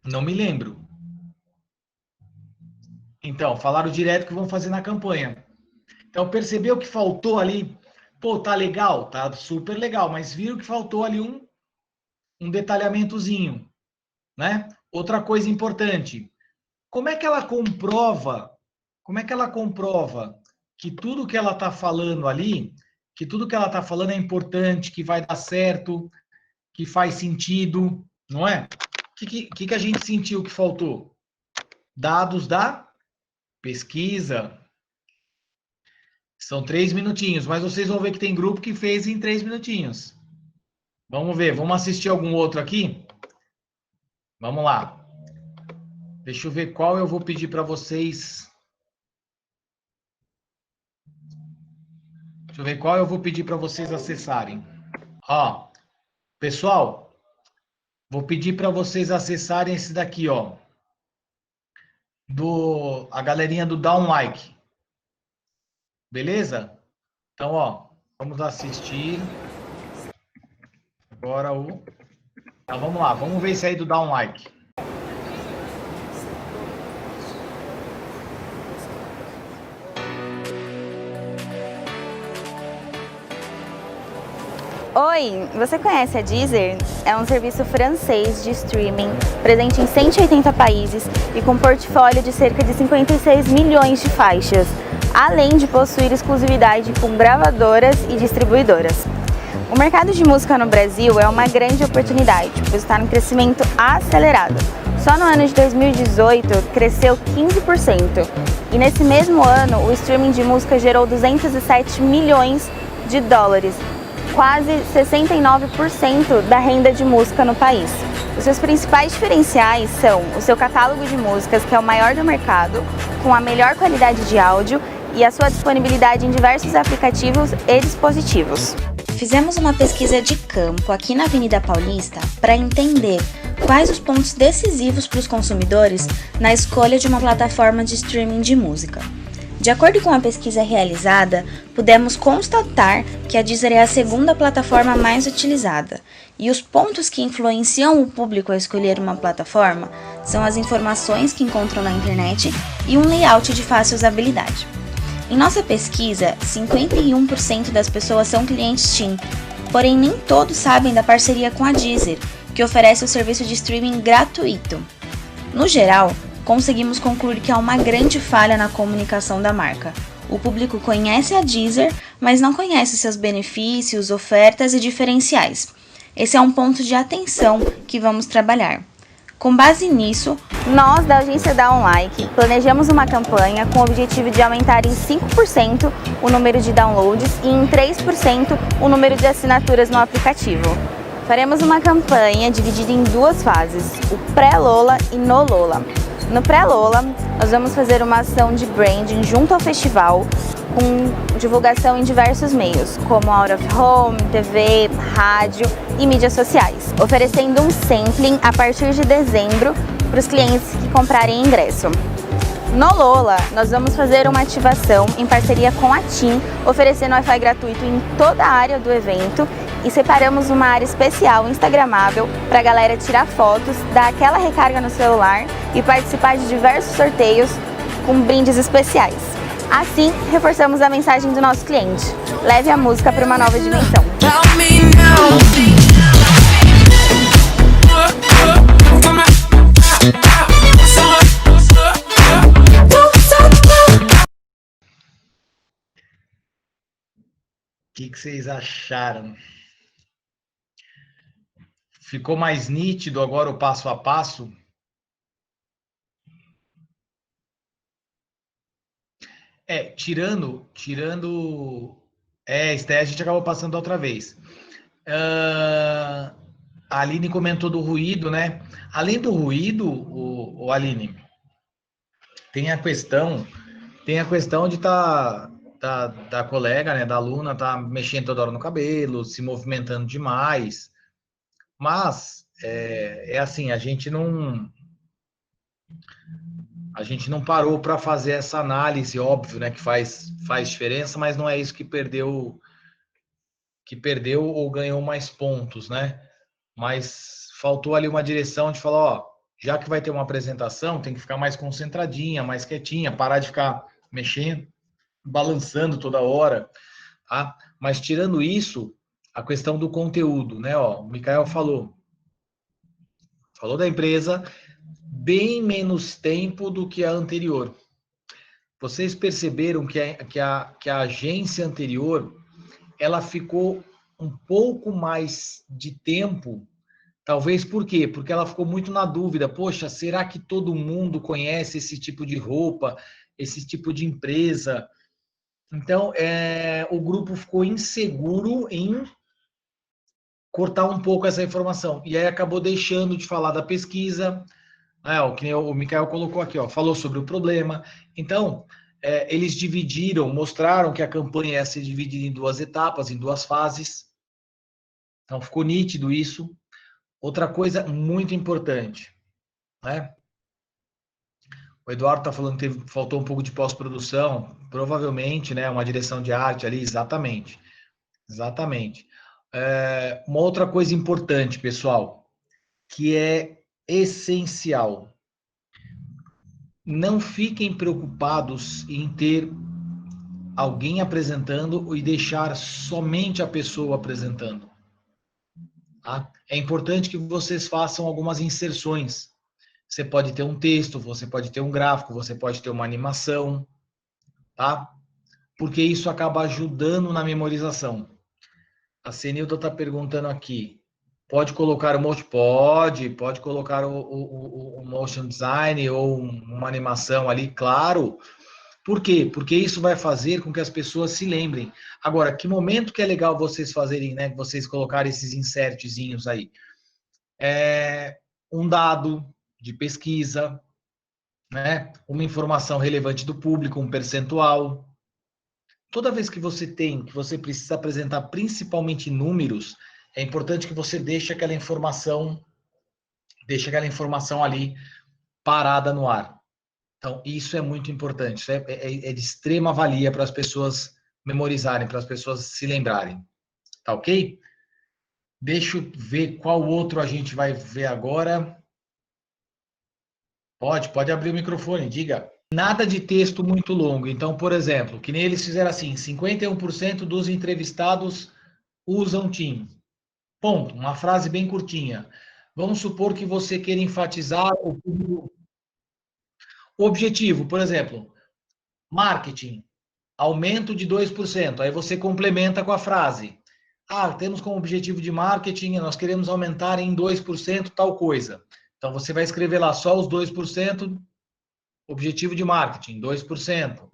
Não me lembro. Então, falaram direto que vão fazer na campanha. Então, percebeu que faltou ali? Pô, tá legal, tá super legal, mas viram que faltou ali um detalhamentozinho, né? Outra coisa importante, como é que ela comprova que tudo que ela está falando ali, que tudo que ela está falando é importante, que vai dar certo, que faz sentido, não é? O que a gente sentiu que faltou? Dados da pesquisa. São 3 minutinhos, mas vocês vão ver que tem grupo que fez em 3 minutinhos. Vamos ver, vamos assistir algum outro aqui? Vamos lá. Deixa eu ver qual eu vou pedir para vocês. Deixa eu ver qual eu vou pedir para vocês acessarem. Ó, pessoal, vou pedir para vocês acessarem esse daqui, ó. A galerinha do Dá um Like. Beleza? Então, ó, vamos assistir. Agora Então, vamos lá, vamos ver esse aí do Dá um Like. Oi, você conhece a Deezer? É um serviço francês de streaming, presente em 180 países e com portfólio de cerca de 56 milhões de faixas, além de possuir exclusividade com gravadoras e distribuidoras. O mercado de música no Brasil é uma grande oportunidade, pois está em crescimento acelerado. Só no ano de 2018 cresceu 15%, e nesse mesmo ano o streaming de música gerou 207 milhões de dólares, quase 69% da renda de música no país. Os seus principais diferenciais são o seu catálogo de músicas, que é o maior do mercado, com a melhor qualidade de áudio e a sua disponibilidade em diversos aplicativos e dispositivos. Fizemos uma pesquisa de campo aqui na Avenida Paulista para entender quais os pontos decisivos para os consumidores na escolha de uma plataforma de streaming de música. De acordo com a pesquisa realizada, pudemos constatar que a Deezer é a segunda plataforma mais utilizada, e os pontos que influenciam o público a escolher uma plataforma são as informações que encontram na internet e um layout de fácil usabilidade. Em nossa pesquisa, 51% das pessoas são clientes TIM, porém nem todos sabem da parceria com a Deezer, que oferece o serviço de streaming gratuito. No geral, conseguimos concluir que há uma grande falha na comunicação da marca. O público conhece a Deezer, mas não conhece seus benefícios, ofertas e diferenciais. Esse é um ponto de atenção que vamos trabalhar. Com base nisso, nós da agência Downlike planejamos uma campanha com o objetivo de aumentar em 5% o número de downloads e em 3% o número de assinaturas no aplicativo. Faremos uma campanha dividida em duas fases, o pré-Lola e no Lola. No pré-Lola, nós vamos fazer uma ação de branding junto ao festival, com divulgação em diversos meios, como out of home, TV, rádio e mídias sociais, oferecendo um sampling a partir de dezembro para os clientes que comprarem ingresso. No Lola, nós vamos fazer uma ativação em parceria com a TIM, oferecendo Wi-Fi gratuito em toda a área do evento, e separamos uma área especial instagramável para a galera tirar fotos, dar aquela recarga no celular e participar de diversos sorteios com brindes especiais. Assim, reforçamos a mensagem do nosso cliente: leve a música para uma nova dimensão. O que vocês acharam? Ficou mais nítido agora o passo a passo? Tirando... Isso daí a gente acabou passando outra vez. A Aline comentou do ruído, né? Além do ruído, o Aline, tem a questão de da colega, né, da aluna, tá mexendo toda hora no cabelo, se movimentando demais. Mas assim, a gente não parou para fazer essa análise, óbvio, né, que faz diferença, mas não é isso que perdeu ou ganhou mais pontos, né? Mas faltou ali uma direção de falar, ó, já que vai ter uma apresentação, tem que ficar mais concentradinha, mais quietinha, parar de ficar mexendo, balançando toda hora, tá? Mas tirando isso, a questão do conteúdo, né? Ó, o Mikael falou da empresa, bem menos tempo do que a anterior. Vocês perceberam que a agência anterior, ela ficou um pouco mais de tempo, talvez por quê? Porque ela ficou muito na dúvida, poxa, será que todo mundo conhece esse tipo de roupa, esse tipo de empresa? Então, o grupo ficou inseguro em cortar um pouco essa informação. E aí acabou deixando de falar da pesquisa. O que o Mikael colocou aqui, ó, falou sobre o problema. Então, eles dividiram, mostraram que a campanha ia ser dividida em duas etapas, em duas fases. Então, ficou nítido isso. Outra coisa muito importante, né? O Eduardo está falando que faltou um pouco de pós-produção, provavelmente, né? Uma direção de arte ali, exatamente. Uma outra coisa importante, pessoal, que é essencial. Não fiquem preocupados em ter alguém apresentando e deixar somente a pessoa apresentando. Tá? É importante que vocês façam algumas inserções. Você pode ter um texto, você pode ter um gráfico, você pode ter uma animação, tá? Porque isso acaba ajudando na memorização. A Senilda está perguntando aqui, pode colocar o motion? Pode colocar o motion design ou uma animação ali, claro. Por quê? Porque isso vai fazer com que as pessoas se lembrem. Agora, que momento que é legal vocês fazerem, né? Vocês colocarem esses insertzinhos aí? É um dado de pesquisa, né? Uma informação relevante do público, um percentual. Toda vez que você precisa apresentar principalmente números, é importante que você deixe aquela informação ali parada no ar. Então, isso é muito importante. Isso é de extrema valia para as pessoas memorizarem, para as pessoas se lembrarem. Tá ok? Deixa eu ver qual outro a gente vai ver agora. Pode abrir o microfone, diga. Nada de texto muito longo. Então, por exemplo, que nem eles fizeram assim: 51% dos entrevistados usam Teams. Ponto. Uma frase bem curtinha. Vamos supor que você queira enfatizar o objetivo, por exemplo, marketing, aumento de 2%. Aí você complementa com a frase: ah, temos como objetivo de marketing, nós queremos aumentar em 2% tal coisa. Então você vai escrever lá só os 2%, objetivo de marketing, 2%.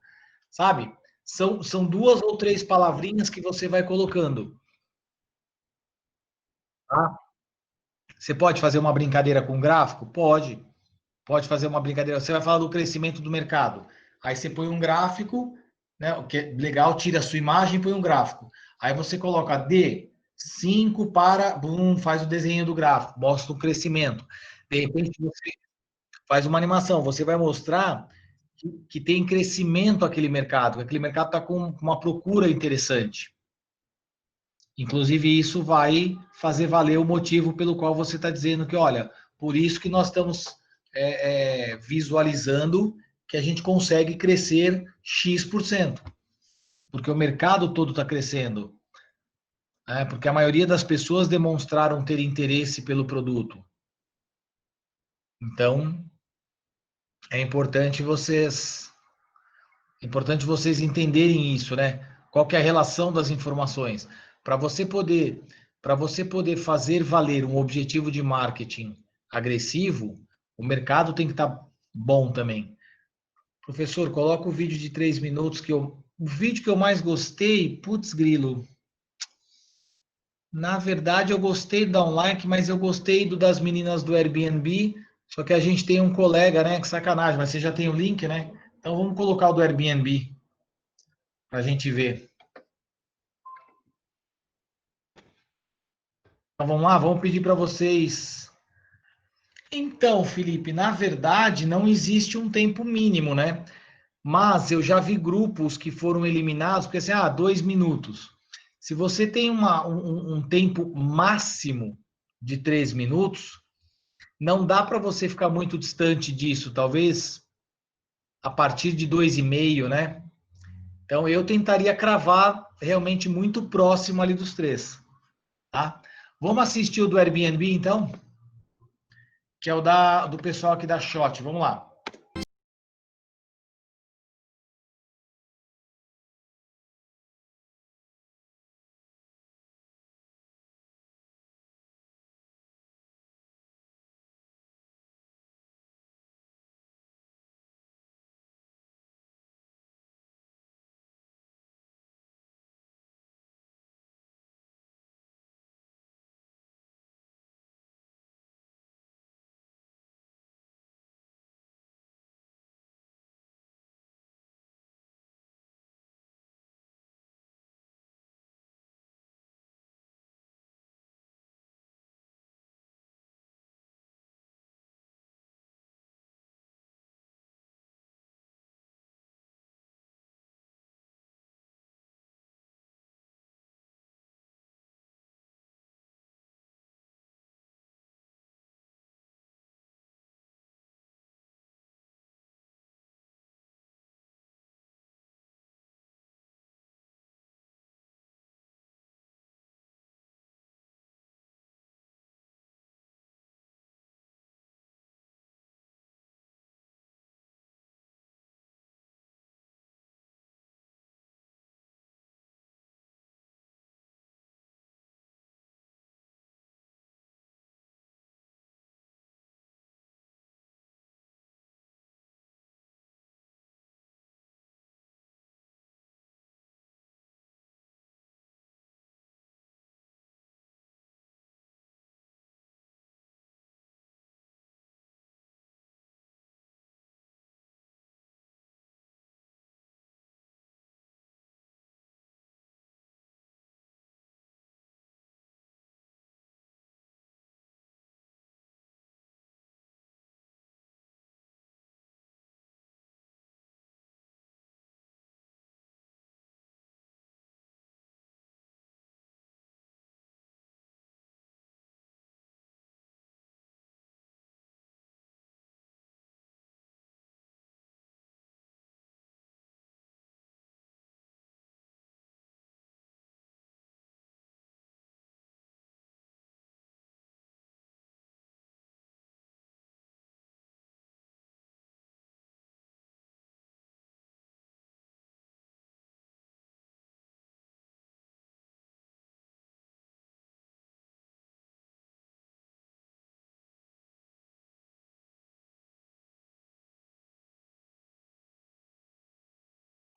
Sabe? São duas ou três palavrinhas que você vai colocando. Tá? Você pode fazer uma brincadeira com gráfico? Pode. Pode fazer uma brincadeira. Você vai falar do crescimento do mercado. Aí você põe um gráfico, né? O que é legal, tira a sua imagem e põe um gráfico. Aí você coloca D 5 para, bum, faz o desenho do gráfico, mostra o crescimento. De repente você faz uma animação, você vai mostrar que tem crescimento aquele mercado, que aquele mercado está com uma procura interessante. Inclusive, isso vai fazer valer o motivo pelo qual você está dizendo que, olha, por isso que nós estamos visualizando que a gente consegue crescer X%, porque o mercado todo está crescendo, né? Porque a maioria das pessoas demonstraram ter interesse pelo produto. Então, é importante vocês entenderem isso, né? Qual que é a relação das informações? Para você poder, para você poder fazer valer um objetivo de marketing agressivo, o mercado tem que estar bom também. Professor, coloca o vídeo de 3 minutos o vídeo que eu mais gostei, putz, grilo. Na verdade, eu gostei do Downlike, mas eu gostei do das meninas do Airbnb. Só que a gente tem um colega, né? Que sacanagem, mas você já tem o link, né? Então vamos colocar o do Airbnb para a gente ver. Então vamos lá, vamos pedir para vocês. Então, Felipe, na verdade não existe um tempo mínimo, né? Mas eu já vi grupos que foram eliminados porque assim, 2 minutos. Se você tem um tempo máximo de 3 minutos, não dá para você ficar muito distante disso. Talvez a partir de 2,5, né? Então eu tentaria cravar realmente muito próximo ali dos 3, tá? Vamos assistir o do Airbnb, então? Que é o do pessoal aqui da Shot. Vamos lá.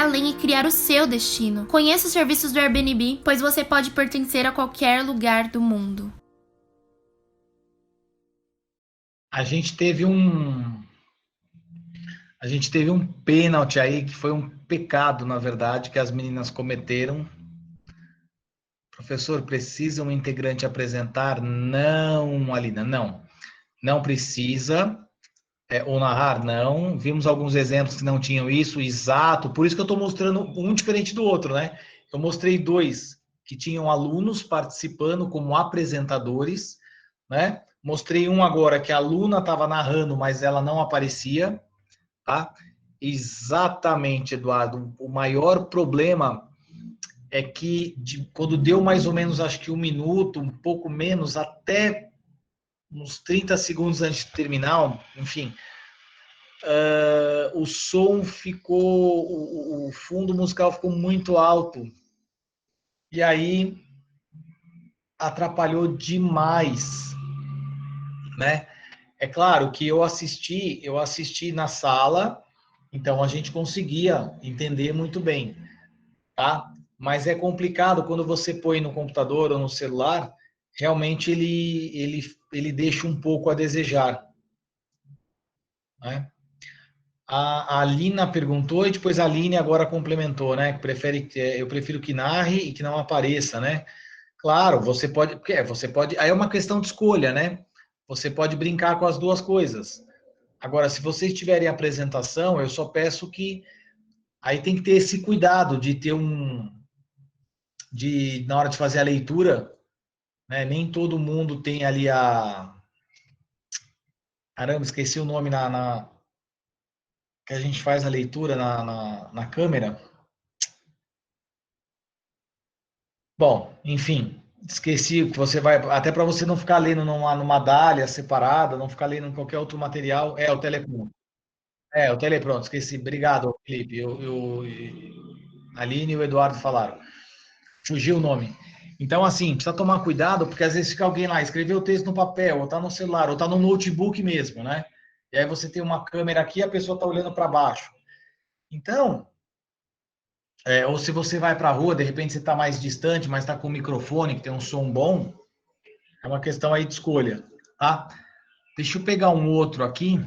além e criar o seu destino. Conheça os serviços do Airbnb, pois você pode pertencer a qualquer lugar do mundo. A gente teve um pênalti aí, que foi um pecado, na verdade, que as meninas cometeram. Professor, precisa um integrante apresentar? Não, Alina, não precisa. Ou narrar, não. Vimos alguns exemplos que não tinham isso, exato. Por isso que eu estou mostrando um diferente do outro, né? Eu mostrei 2 que tinham alunos participando como apresentadores, né? Mostrei um agora que a aluna estava narrando, mas ela não aparecia, tá? Exatamente, Eduardo. O maior problema é que quando deu mais ou menos, acho que 1 minuto, um pouco menos, até uns 30 segundos antes de terminar, enfim, o som ficou, o fundo musical ficou muito alto. E aí atrapalhou demais, né? É claro que eu assisti na sala, então a gente conseguia entender muito bem, tá? Mas é complicado quando você põe no computador ou no celular, realmente ele deixa um pouco a desejar, né? A Lina perguntou e depois a Aline agora complementou, né? Eu prefiro que narre e que não apareça, né? Claro, você pode. Aí é uma questão de escolha, né? Você pode brincar com as duas coisas. Agora, se vocês tiverem apresentação, eu só peço que aí tem que ter esse cuidado de ter na hora de fazer a leitura, né? Nem todo mundo tem ali caramba, esqueci o nome que a gente faz a leitura na câmera. Bom, enfim, esqueci que você vai, até para você não ficar lendo numa dália separada, não ficar lendo em qualquer outro material, o telecom. O telepronto, esqueci. Obrigado, Felipe. A Aline e o Eduardo falaram. Fugiu o nome. Então, assim, precisa tomar cuidado, porque às vezes fica alguém lá, escreveu o texto no papel, ou tá no celular, ou tá no notebook mesmo, né? E aí você tem uma câmera aqui e a pessoa tá olhando para baixo. Então, ou se você vai para a rua, de repente você está mais distante, mas está com o microfone, que tem um som bom, é uma questão aí de escolha, tá? Deixa eu pegar um outro aqui,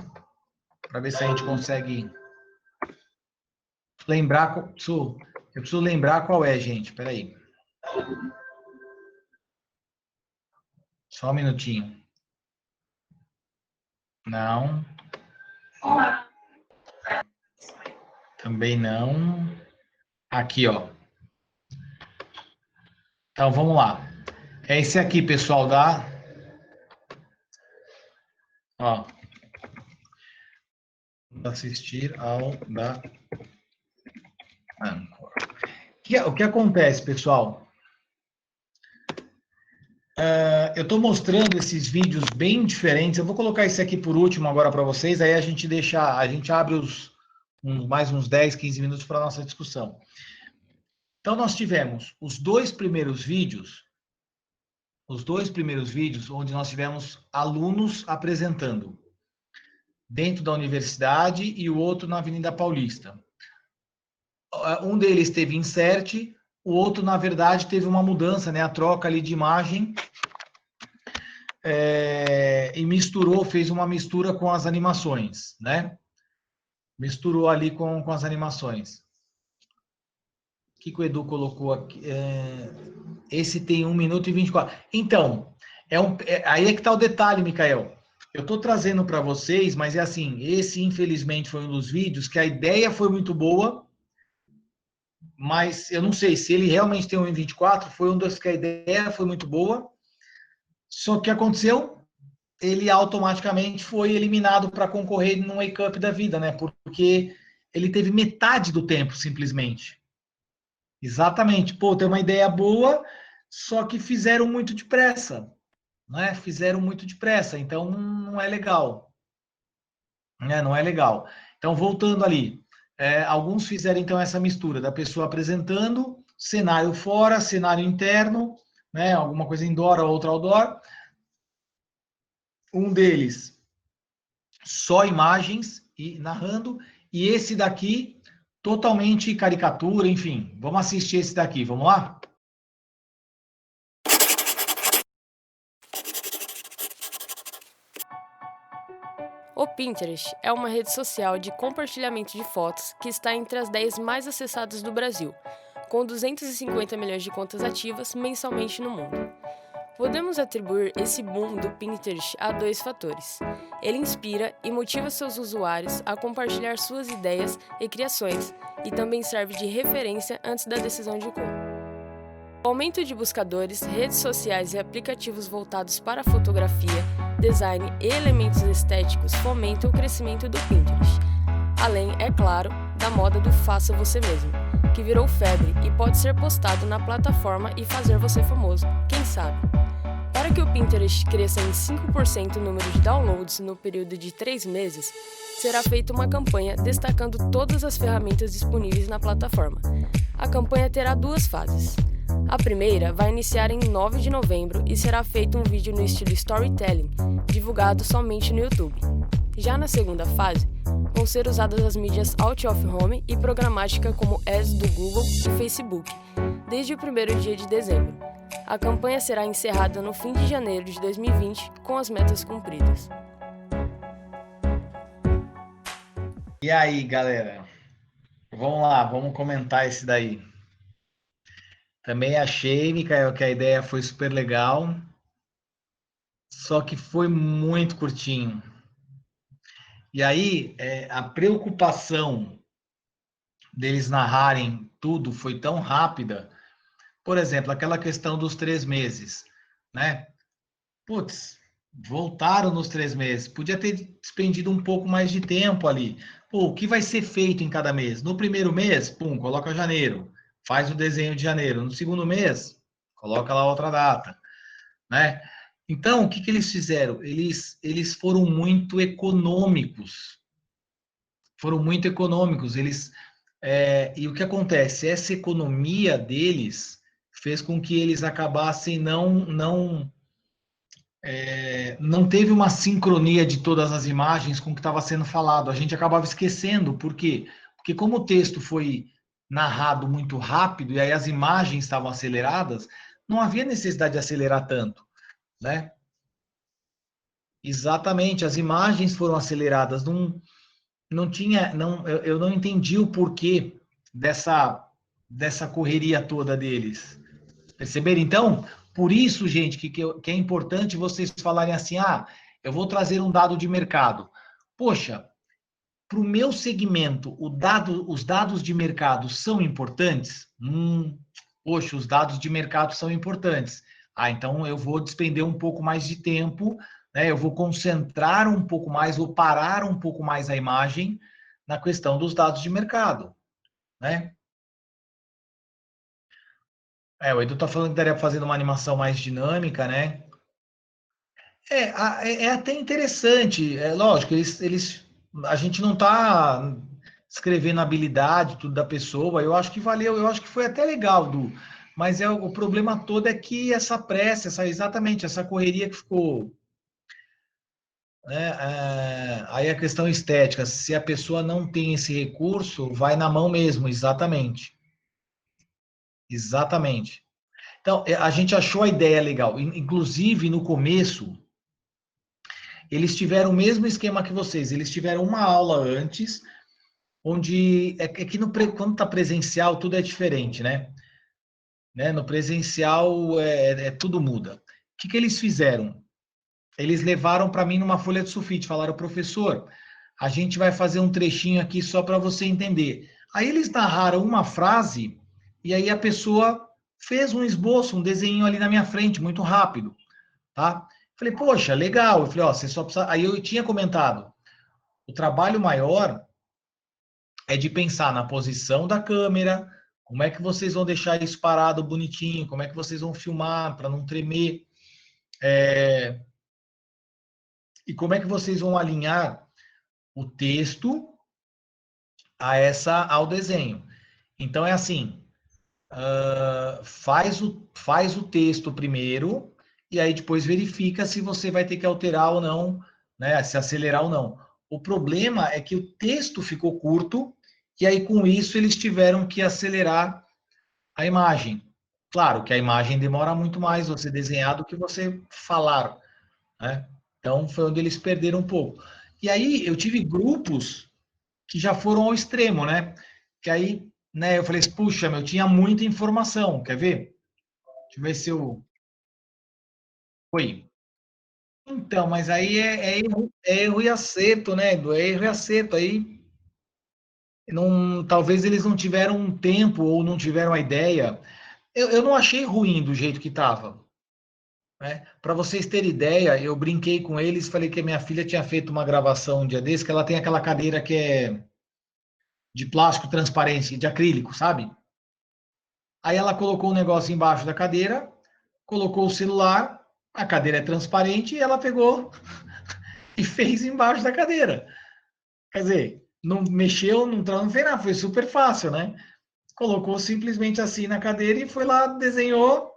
para ver se a gente consegue lembrar. Eu preciso lembrar qual é, gente. Espera aí. Só um minutinho. Não. Também não. Aqui, ó. Então, vamos lá. É esse aqui, pessoal, da... Ó. Assistir ao da Anchor. O que acontece, pessoal? Eu estou mostrando esses vídeos bem diferentes. Eu vou colocar esse aqui por último agora para vocês. Aí a gente abre mais uns 10, 15 minutos para a nossa discussão. Então, nós tivemos os dois primeiros vídeos onde nós tivemos alunos apresentando dentro da universidade e o outro na Avenida Paulista. Um deles teve insert, o outro, na verdade, teve uma mudança, né? A troca ali de imagem e fez uma mistura com as animações, né? Misturou ali com as animações. O que o Edu colocou aqui? Esse tem 1 minuto e 24. Então, aí é que está o detalhe, Micael. Eu estou trazendo para vocês, mas é assim, esse infelizmente foi um dos vídeos que a ideia foi muito boa, mas eu não sei se ele realmente tem 1:24, foi um dos que a ideia foi muito boa, só que o que aconteceu? Ele automaticamente foi eliminado para concorrer no Wake Up da vida, né? Porque ele teve metade do tempo, simplesmente. Exatamente. Pô, tem uma ideia boa, só que fizeram muito depressa, né? Fizeram muito depressa, então não é legal. Não é legal. Então, voltando ali, alguns fizeram então essa mistura da pessoa apresentando, cenário fora, cenário interno, né? Alguma coisa indoor, outra outdoor. Um deles só imagens e narrando, e esse daqui totalmente caricatura, enfim. Vamos assistir esse daqui, vamos lá? O Pinterest é uma rede social de compartilhamento de fotos que está entre as 10 mais acessadas do Brasil, com 250 milhões de contas ativas mensalmente no mundo. Podemos atribuir esse boom do Pinterest a 2 fatores. Ele inspira e motiva seus usuários a compartilhar suas ideias e criações, e também serve de referência antes da decisão de compra. O aumento de buscadores, redes sociais e aplicativos voltados para fotografia, design e elementos estéticos fomenta o crescimento do Pinterest. Além, é claro, da moda do faça você mesmo, que virou febre e pode ser postado na plataforma e fazer você famoso, quem sabe? Para que o Pinterest cresça em 5% o número de downloads no período de 3 meses, será feita uma campanha destacando todas as ferramentas disponíveis na plataforma. A campanha terá 2 fases. A primeira vai iniciar em 9 de novembro e será feito um vídeo no estilo storytelling, divulgado somente no YouTube. Já na segunda fase, vão ser usadas as mídias Out of Home e programática como Ads do Google e Facebook, desde o primeiro dia de dezembro. A campanha será encerrada no fim de janeiro de 2020, com as metas cumpridas. E aí, galera? Vamos lá, vamos comentar esse daí. Também achei, Micael, que a ideia foi super legal, só que foi muito curtinho. E aí, a preocupação deles narrarem tudo foi tão rápida. Por exemplo, aquela questão dos 3 meses, né? Putz, voltaram nos 3 meses. Podia ter despendido um pouco mais de tempo ali. Pô, o que vai ser feito em cada mês? No primeiro mês, pum, coloca janeiro. Faz o desenho de janeiro. No segundo mês, coloca lá outra data, né? Então, o que eles fizeram? Eles foram muito econômicos. Foram muito econômicos. E o que acontece? Essa economia deles fez com que eles acabassem não teve uma sincronia de todas as imagens com o que estava sendo falado. A gente acabava esquecendo. Por quê? Porque como o texto foi narrado muito rápido e aí as imagens estavam aceleradas, não havia necessidade de acelerar tanto, né? Exatamente, as imagens foram aceleradas, eu não entendi o porquê dessa correria toda deles. Perceberam? Então, por isso, gente, que é importante vocês falarem assim, eu vou trazer um dado de mercado. Poxa, para o meu segmento, os dados de mercado são importantes? Poxa, os dados de mercado são importantes. Então eu vou despender um pouco mais de tempo, né? Eu vou concentrar um pouco mais, ou parar um pouco mais a imagem na questão dos dados de mercado, né? O Edu está falando que daria fazendo uma animação mais dinâmica, né? É até interessante. É lógico, a gente não está escrevendo a habilidade tudo da pessoa. Eu acho que valeu, eu acho que foi até legal, Du. Mas o problema todo é que essa pressa, exatamente essa correria que ficou, né? Aí a questão estética, se a pessoa não tem esse recurso, vai na mão mesmo, exatamente. Exatamente. Então, a gente achou a ideia legal. Inclusive, no começo, eles tiveram o mesmo esquema que vocês. Eles tiveram uma aula antes, onde que quando está presencial, tudo é diferente, né? No presencial, tudo muda. O que eles fizeram? Eles levaram para mim numa folha de sulfite, falaram, professor, a gente vai fazer um trechinho aqui só para você entender. Aí eles narraram uma frase, e aí a pessoa fez um esboço, um desenho ali na minha frente, muito rápido, tá? Falei, poxa, legal. Eu falei, você só precisa... Aí eu tinha comentado, o trabalho maior é de pensar na posição da câmera, como é que vocês vão deixar isso parado bonitinho, como é que vocês vão filmar para não tremer, e como é que vocês vão alinhar o texto ao desenho. Então, é assim, faz o texto primeiro, e aí depois verifica se você vai ter que alterar ou não, né, se acelerar ou não. O problema é que o texto ficou curto E aí, com isso, eles tiveram que acelerar a imagem. Claro que a imagem demora muito mais você desenhar do que você falar, né? Então, foi onde eles perderam um pouco. E aí, eu tive grupos que já foram ao extremo, né? Que aí, né, eu falei, puxa, meu, tinha muita informação, quer ver? Deixa eu ver se eu... Oi. Então, mas aí é erro e acerto, né, Edu? É erro e acerto. Aí, não, talvez eles não tiveram um tempo ou não tiveram a ideia. Eu não achei ruim do jeito que estava. Né? Para vocês terem ideia, eu brinquei com eles, falei que a minha filha tinha feito uma gravação um dia desse, que ela tem aquela cadeira que é de plástico transparente, de acrílico, sabe? Aí ela colocou um negócio embaixo da cadeira, colocou o celular, a cadeira é transparente e ela pegou e fez embaixo da cadeira. Quer dizer, não mexeu, não fez nada, foi super fácil, né? Colocou simplesmente assim na cadeira e foi lá, desenhou,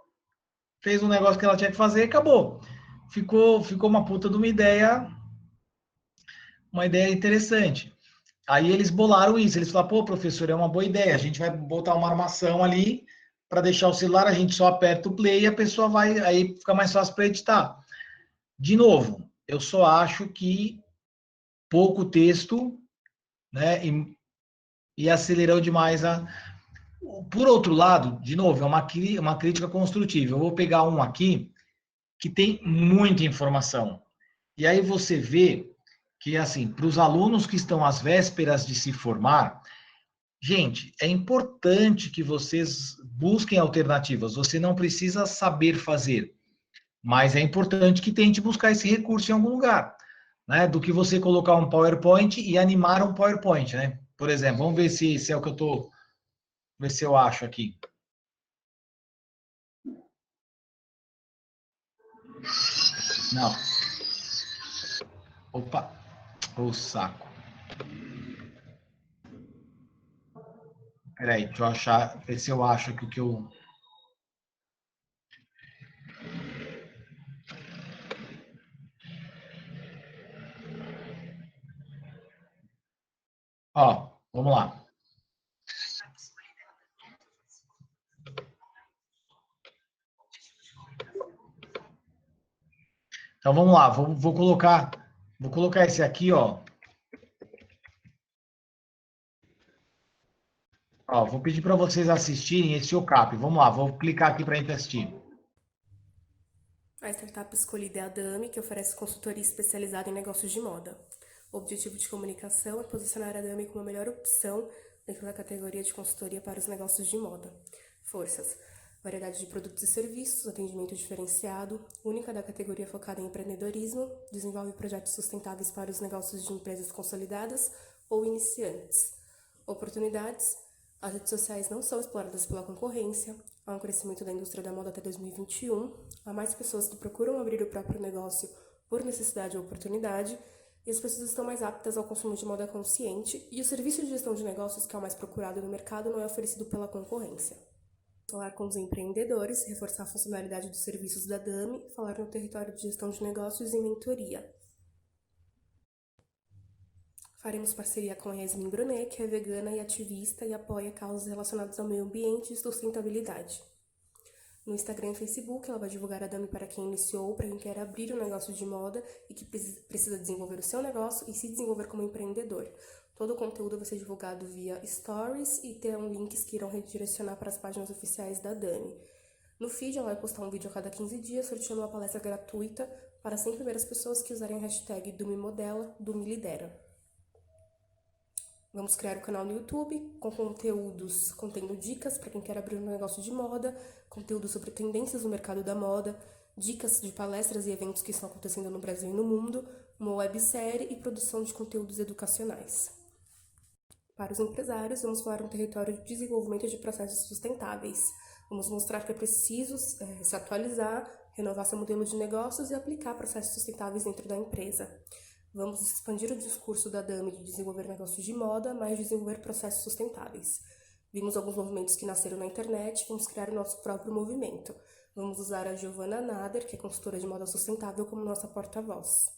fez um negócio que ela tinha que fazer e acabou. Ficou uma puta de uma ideia interessante. Aí eles bolaram isso, eles falaram, pô, professor, é uma boa ideia, a gente vai botar uma armação ali para deixar o celular, a gente só aperta o play e a pessoa vai, aí fica mais fácil para editar. De novo, eu só acho que pouco texto, né, e acelerou demais a... Por outro lado, de novo, é uma crítica construtiva. Eu vou pegar um aqui que tem muita informação. E aí você vê que, assim, para os alunos que estão às vésperas de se formar, gente, é importante que vocês busquem alternativas. Você não precisa saber fazer, mas é importante que tente buscar esse recurso em algum lugar, né? Do que você colocar um PowerPoint e animar um PowerPoint, né? Por exemplo, vamos ver se é o que eu tô, ver se eu acho aqui. Não. Opa, o saco. Peraí, deixa eu achar, ver se eu acho aqui o que eu... Ó, vamos lá. Então vamos lá, vou colocar esse aqui, ó. Ó, vou pedir para vocês assistirem esse OCAP. Vamos lá, vou clicar aqui para a gente assistir. A startup escolhida é a Dami, que oferece consultoria especializada em negócios de moda. O objetivo de comunicação é posicionar a Dami como a melhor opção dentro da categoria de consultoria para os negócios de moda. Forças: variedade de produtos e serviços, atendimento diferenciado, única da categoria focada em empreendedorismo, desenvolve projetos sustentáveis para os negócios de empresas consolidadas ou iniciantes. Oportunidades: as redes sociais não são exploradas pela concorrência, há um crescimento da indústria da moda até 2021, há mais pessoas que procuram abrir o próprio negócio por necessidade ou oportunidade, e as pessoas estão mais aptas ao consumo de moda consciente, e o serviço de gestão de negócios, que é o mais procurado no mercado, não é oferecido pela concorrência. Falar com os empreendedores, reforçar a funcionalidade dos serviços da Dami, falar no território de gestão de negócios e mentoria. Faremos parceria com a Yasmin Brunet, que é vegana e ativista e apoia causas relacionadas ao meio ambiente e sustentabilidade. No Instagram e Facebook, ela vai divulgar a Dami para quem iniciou, para quem quer abrir um negócio de moda e que precisa desenvolver o seu negócio e se desenvolver como empreendedor. Todo o conteúdo vai ser divulgado via Stories e terão links que irão redirecionar para as páginas oficiais da Dami. No feed, ela vai postar um vídeo a cada 15 dias, sorteando uma palestra gratuita para as 100 primeiras pessoas que usarem a hashtag DumiModela, DumiLidera. Vamos criar um canal no YouTube com conteúdos contendo dicas para quem quer abrir um negócio de moda, conteúdo sobre tendências no mercado da moda, dicas de palestras e eventos que estão acontecendo no Brasil e no mundo, uma websérie e produção de conteúdos educacionais. Para os empresários, vamos falar um território de desenvolvimento de processos sustentáveis. Vamos mostrar que é preciso se atualizar, renovar seu modelo de negócios e aplicar processos sustentáveis dentro da empresa. Vamos expandir o discurso da Dami de desenvolver negócios de moda, mas desenvolver processos sustentáveis. Vimos alguns movimentos que nasceram na internet, vamos criar o nosso próprio movimento. Vamos usar a Giovanna Nader, que é consultora de moda sustentável, como nossa porta-voz.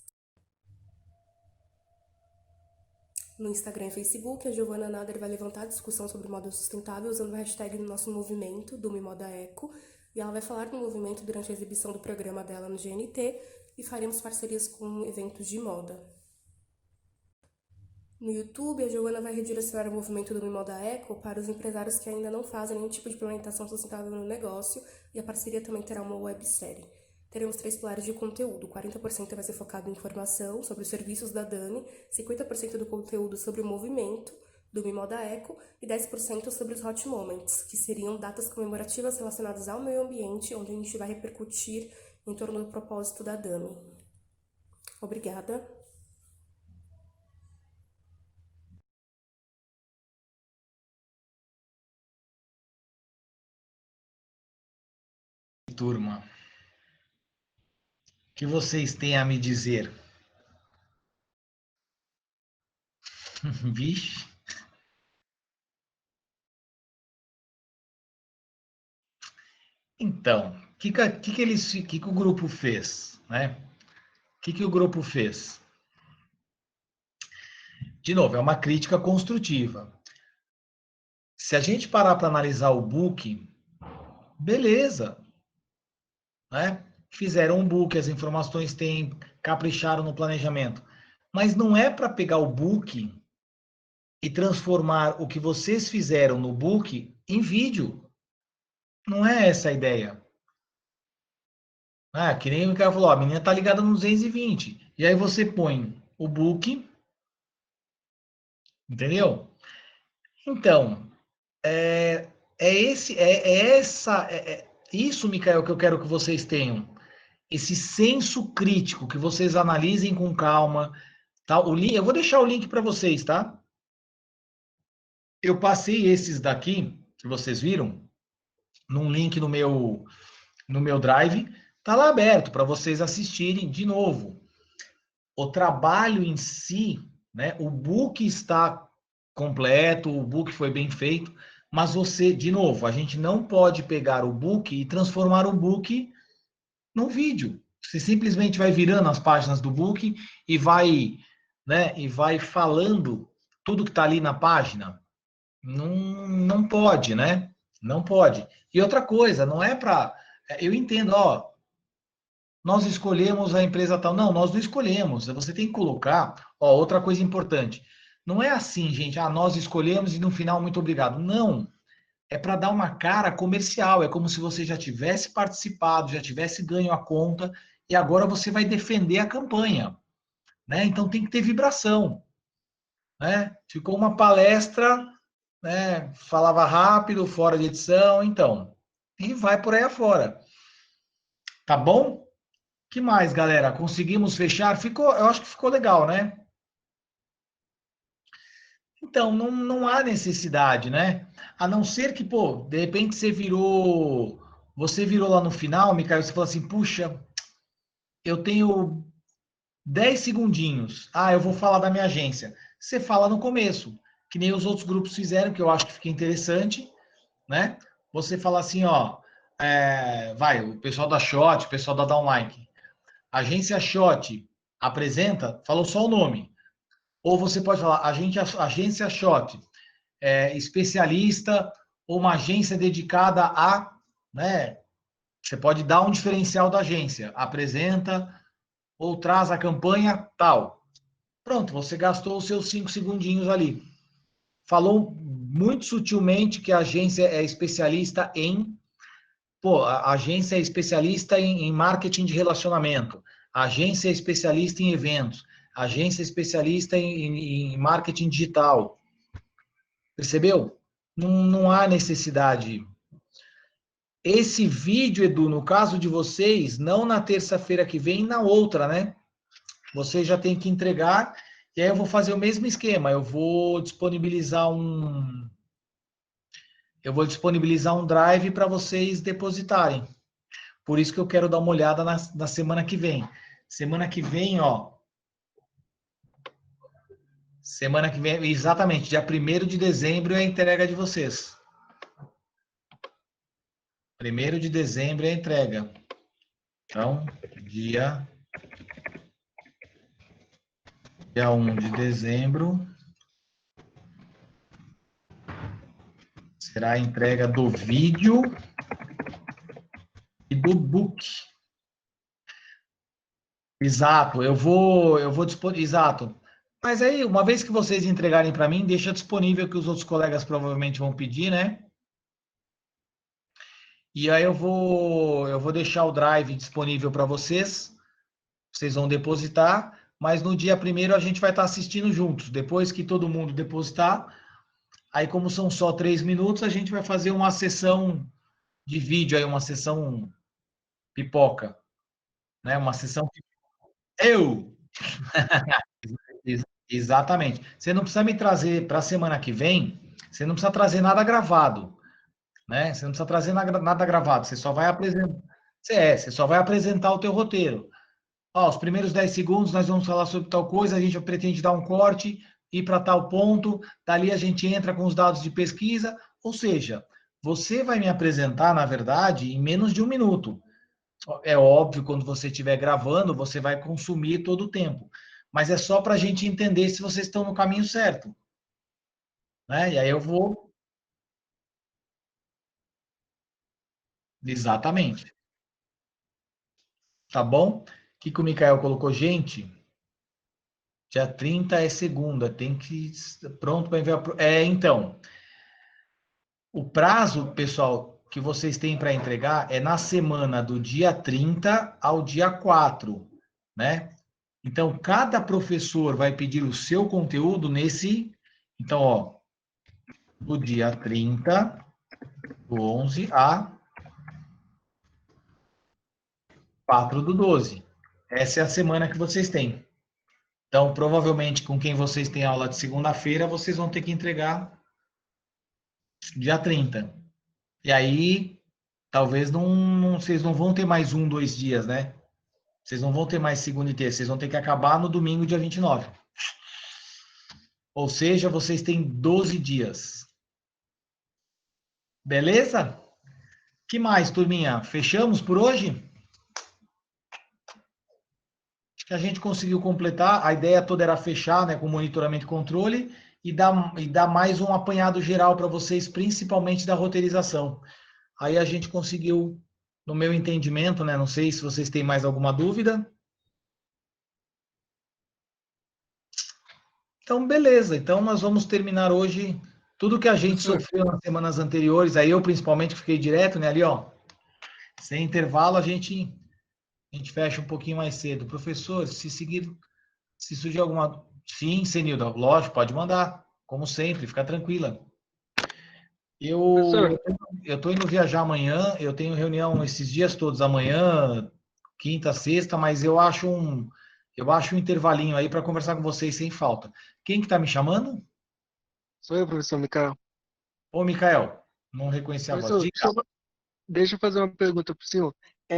No Instagram e Facebook, a Giovana Nader vai levantar a discussão sobre moda sustentável usando o hashtag do nosso movimento, do Me Moda Eco, e ela vai falar do movimento durante a exibição do programa dela no GNT e faremos parcerias com eventos de moda. No YouTube, a Giovana vai redirecionar o movimento do Me Moda Eco para os empresários que ainda não fazem nenhum tipo de implementação sustentável no negócio, e a parceria também terá uma websérie. Teremos 3 pilares de conteúdo, 40% vai ser focado em informação sobre os serviços da Dani, 50% do conteúdo sobre o movimento do Me Moda Eco e 10% sobre os Hot Moments, que seriam datas comemorativas relacionadas ao meio ambiente, onde a gente vai repercutir em torno do propósito da Dani. Obrigada. Turma, o que vocês têm a me dizer? Vixe. Então, que o grupo fez, né? O que o grupo fez? De novo, é uma crítica construtiva. Se a gente parar para analisar o book, beleza, né? Fizeram um book, as informações têm, capricharam no planejamento. Mas não é para pegar o book e transformar o que vocês fizeram no book em vídeo. Não é essa a ideia. Ah, que nem o cara falou, a menina tá ligada no 220. E aí você põe o book, entendeu? Então, isso, Micael, que eu quero que vocês tenham. Esse senso crítico, que vocês analisem com calma. Tá? Eu vou deixar o link para vocês, tá? Eu passei esses daqui, que vocês viram, num link no meu Drive. Tá lá aberto para vocês assistirem de novo. O trabalho em si, né? O book está completo, o book foi bem feito, mas você, de novo, a gente não pode pegar o book e transformar o book num vídeo. Você simplesmente vai virando as páginas do book e vai, né, e vai falando tudo que está ali na página. Não pode, né? Não pode. E outra coisa, não é para... Eu entendo, ó, nós escolhemos a empresa tal. Não, nós não escolhemos. Você tem que colocar, ó, outra coisa importante. Não é assim, gente, nós escolhemos e no final, muito obrigado. Não. É para dar uma cara comercial. É como se você já tivesse participado, já tivesse ganho a conta e agora você vai defender a campanha, né? Então tem que ter vibração, né? Ficou uma palestra, né? Falava rápido, fora de edição, então. E vai por aí afora. Tá bom? Que mais, galera? Conseguimos fechar? Eu acho que ficou legal, né? Então, não há necessidade, né? A não ser que, pô, de repente você virou lá no final, Micael, você falou assim, puxa, eu tenho 10 segundinhos. Eu vou falar da minha agência. Você fala no começo, que nem os outros grupos fizeram, que eu acho que fica interessante, né? Você fala assim, ó, o pessoal da Shot, o pessoal da Downline, agência Shot apresenta, falou só o nome. Ou você pode falar, agência Shot, especialista ou uma agência dedicada a, né? Você pode dar um diferencial da agência, apresenta ou traz a campanha tal. Pronto, você gastou os seus 5 segundinhos ali. Falou muito sutilmente que a agência é especialista em... a agência é especialista em marketing de relacionamento. A agência é especialista em eventos. A agência é especialista em marketing digital. Percebeu? Não há necessidade. Esse vídeo, Edu, no caso de vocês, não na terça-feira que vem, na outra, né? Você já tem que entregar, e aí eu vou fazer o mesmo esquema. Eu vou disponibilizar um drive para vocês depositarem. Por isso que eu quero dar uma olhada na semana que vem. Semana que vem, ó. Semana que vem, exatamente, dia 1º de dezembro é a entrega de vocês. 1º de dezembro é a entrega. Então, dia 1 de dezembro Será a entrega do vídeo e do book. Exato, eu vou dispor, exato. Mas aí, uma vez que vocês entregarem para mim, deixa disponível que os outros colegas provavelmente vão pedir, né? E aí eu vou deixar o drive disponível para vocês. Vocês vão depositar, mas no dia 1º a gente vai estar assistindo juntos. Depois que todo mundo depositar, aí como são só 3 minutos, a gente vai fazer uma sessão de vídeo aí, uma sessão pipoca, né? Uma sessão eu. Exatamente. Você não precisa me trazer para a semana que vem, você não precisa trazer nada gravado, né? Você não precisa trazer nada gravado, você só vai apresentar, você só vai apresentar o teu roteiro. Ó, os primeiros 10 segundos nós vamos falar sobre tal coisa, a gente pretende dar um corte, ir para tal ponto, dali a gente entra com os dados de pesquisa, ou seja, você vai me apresentar, na verdade, em menos de 1 minuto. É óbvio, quando você estiver gravando, você vai consumir todo o tempo. Mas é só para a gente entender se vocês estão no caminho certo. Né? E aí eu vou... Exatamente. Tá bom? O que o Mikael colocou? Gente, dia 30 é segunda, tem que... Pronto para enviar... então, o prazo, pessoal, que vocês têm para entregar é na semana do dia 30 ao dia 4, né? Então, cada professor vai pedir o seu conteúdo nesse... Então, ó, do dia 30, do 11 a 4 do 12. Essa é a semana que vocês têm. Então, provavelmente, com quem vocês têm aula de segunda-feira, vocês vão ter que entregar dia 30. E aí, talvez vocês não vão ter mais 1, 2 dias, né? Vocês não vão ter mais segunda e terça, vocês vão ter que acabar no domingo, dia 29. Ou seja, vocês têm 12 dias. Beleza? Que mais, turminha? Fechamos por hoje? Acho que a gente conseguiu completar. A ideia toda era fechar, né, com monitoramento e controle e dar mais um apanhado geral para vocês, principalmente da roteirização. Aí a gente conseguiu, no meu entendimento, né? Não sei se vocês têm mais alguma dúvida. Então, beleza. Então, nós vamos terminar hoje tudo que a gente sofreu nas semanas anteriores. Aí eu, principalmente, fiquei direto, né? Ali, ó. Sem intervalo, a gente fecha um pouquinho mais cedo. Professor, se surgir alguma... Sim, Senilda, lógico, pode mandar. Como sempre, fica tranquila. Eu estou indo viajar amanhã, eu tenho reunião esses dias todos, amanhã, quinta, sexta, mas eu acho um intervalinho aí para conversar com vocês sem falta. Quem que está me chamando? Sou eu, professor Mikael. Ô, Mikael, não reconheci a voz. Professor, deixa eu fazer uma pergunta para o senhor.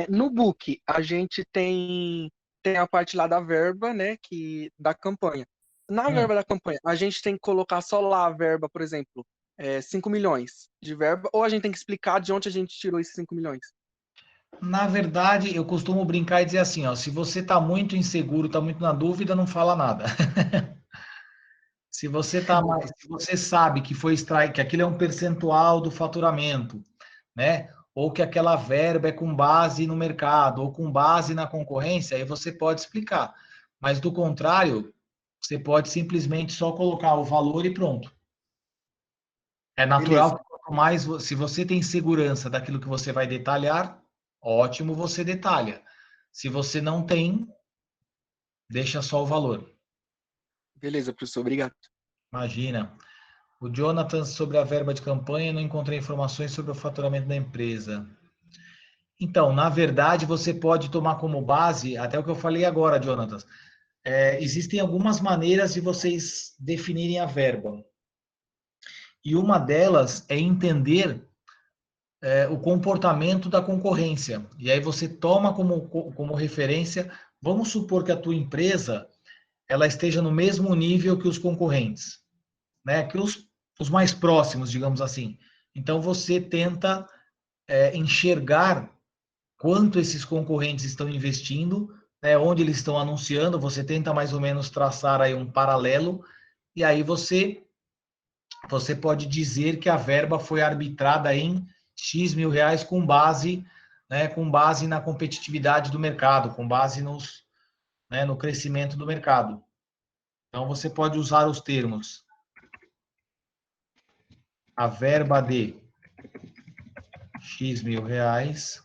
No book, a gente tem a parte lá da verba, né, da campanha. Na verba da campanha, a gente tem que colocar só lá a verba, por exemplo, 5 milhões de verba, ou a gente tem que explicar de onde a gente tirou esses 5 milhões? Na verdade, eu costumo brincar e dizer assim, ó, se você está muito inseguro, está muito na dúvida, não fala nada. Se você sabe que foi que aquilo é um percentual do faturamento, né? Ou que aquela verba é com base no mercado, ou com base na concorrência, aí você pode explicar. Mas do contrário, você pode simplesmente só colocar o valor e pronto. É natural que quanto mais, se você tem segurança daquilo que você vai detalhar, ótimo, você detalha. Se você não tem, deixa só o valor. Beleza, professor, obrigado. Imagina. O Jonathan, sobre a verba de campanha, não encontrei informações sobre o faturamento da empresa. Então, na verdade, você pode tomar como base, até o que eu falei agora, Jonathan, existem algumas maneiras de vocês definirem a verba. E uma delas é entender o comportamento da concorrência. E aí você toma como referência, vamos supor que a tua empresa ela esteja no mesmo nível que os concorrentes, né? Que os mais próximos, digamos assim. Então você tenta enxergar quanto esses concorrentes estão investindo, né? Onde eles estão anunciando, você tenta mais ou menos traçar aí um paralelo, e aí você você pode dizer que a verba foi arbitrada em X mil reais com base na competitividade do mercado, com base no crescimento do mercado. Então, você pode usar os termos a verba de X mil reais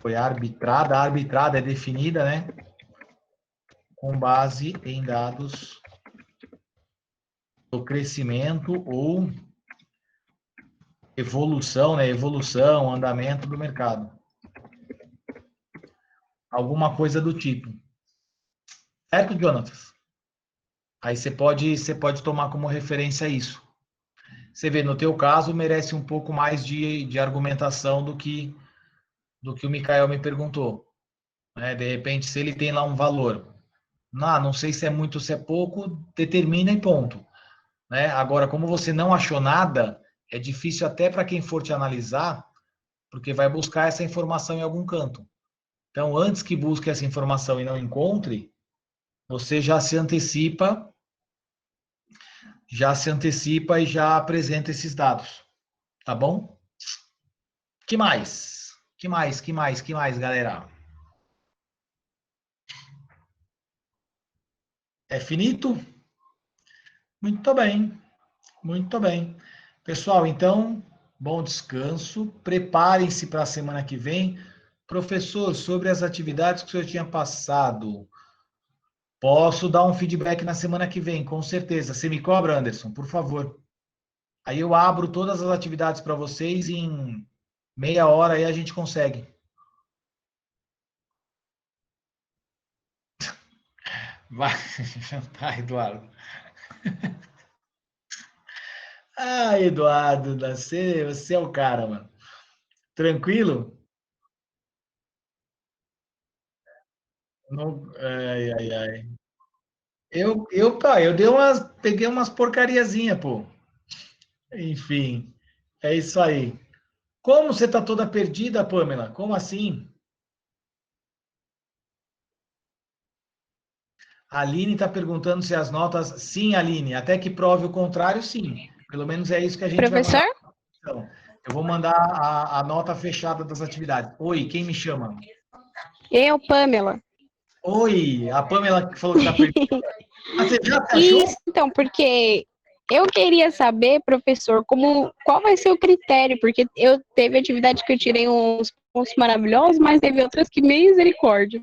foi arbitrada, a arbitrada é definida, né? Com base em dados do crescimento ou evolução, né? Evolução, andamento do mercado. Alguma coisa do tipo. Certo, Jonatas? Aí você pode tomar como referência isso. Você vê, no teu caso, merece um pouco mais de argumentação do que o Mikael me perguntou. Né? De repente, se ele tem lá um valor, não sei se é muito ou se é pouco, determina e ponto. Né? Agora, como você não achou nada, é difícil até para quem for te analisar, porque vai buscar essa informação em algum canto. Então, antes que busque essa informação e não encontre, você já se antecipa e já apresenta esses dados. Tá bom? Que mais, galera? É finito? Muito bem. Muito bem. Pessoal, então, bom descanso. Preparem-se para a semana que vem. Professor, sobre as atividades que o senhor tinha passado, posso dar um feedback na semana que vem, com certeza. Você me cobra, Anderson, por favor. Aí eu abro todas as atividades para vocês e em meia hora aí a gente consegue. Vai, tá, Eduardo. Ah, Eduardo, você é o cara, mano. Tranquilo? Não, ai. Peguei umas porcariazinhas, pô. Enfim, é isso aí. Como você tá toda perdida, Pamela? Como assim? A Aline está perguntando se as notas... Sim, Aline, até que prove o contrário, sim. Pelo menos é isso que a gente vai Professor? mandar. Então, eu vou mandar a nota fechada das atividades. Oi, quem me chama? Eu, Pamela. Oi, a Pamela que falou que está perdida. Ah, você já se achou? Isso, então, porque eu queria saber, professor, qual vai ser o critério, porque eu teve atividade que eu tirei uns pontos maravilhosos, mas teve outras que misericórdia.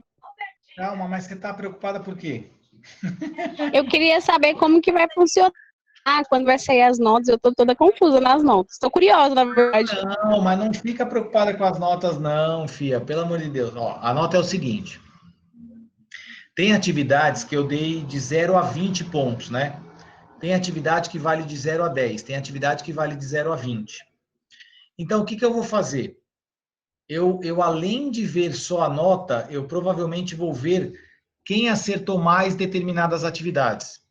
Calma, mas você está preocupada por quê? Eu queria saber como que vai funcionar quando vai sair as notas. Eu tô toda confusa nas notas. Tô curiosa, na verdade. Não, mas não fica preocupada com as notas, não, fia. Pelo amor de Deus. Ó, a nota é o seguinte. Tem atividades que eu dei de 0 a 20 pontos, né? Tem atividade que vale de 0 a 10. Tem atividade que vale de 0 a 20. Então, o que eu vou fazer? Eu, além de ver só a nota, eu provavelmente vou ver quem acertou mais determinadas atividades.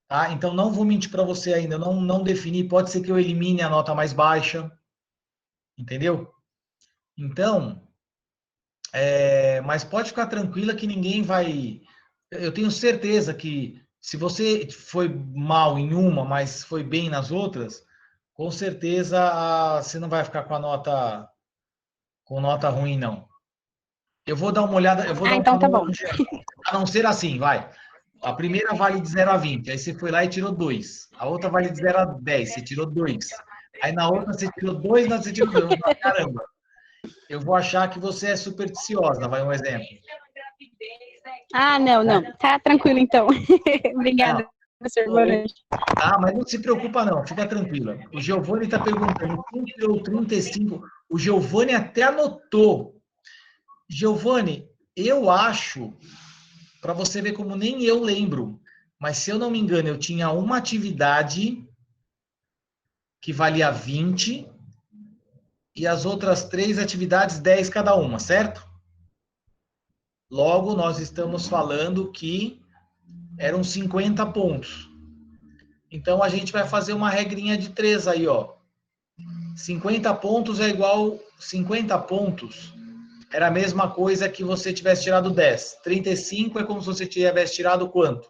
Tá? Então, não vou mentir para você ainda, não defini, pode ser que eu elimine a nota mais baixa, entendeu? Então, mas pode ficar tranquila que ninguém vai... Eu tenho certeza que se você foi mal em uma, mas foi bem nas outras, com certeza você não vai ficar com nota ruim, não. Eu vou dar uma olhada, eu vou dar então uma tá bom. A não ser assim, vai. A primeira vale de 0 a 20, aí você foi lá e tirou 2. A outra vale de 0 a 10, você tirou 2. Aí na outra você tirou 2, na outra você tirou 2. Caramba, eu vou achar que você é supersticiosa, vai um exemplo. Não. Tá tranquilo, então. Obrigada, professor. Boa noite. Ah, mas não se preocupa, não. Fica tranquila. O Giovanni está perguntando, quem tirou 35? O Giovanni até anotou. Giovanni, eu acho... Para você ver como nem eu lembro. Mas, se eu não me engano, eu tinha uma atividade que valia 20 e as outras 3 atividades, 10 cada uma, certo? Logo, nós estamos falando que eram 50 pontos. Então, a gente vai fazer uma regrinha de 3 aí, ó. 50 pontos é igual... 50 pontos... Era a mesma coisa que você tivesse tirado 10. 35 é como se você tivesse tirado quanto?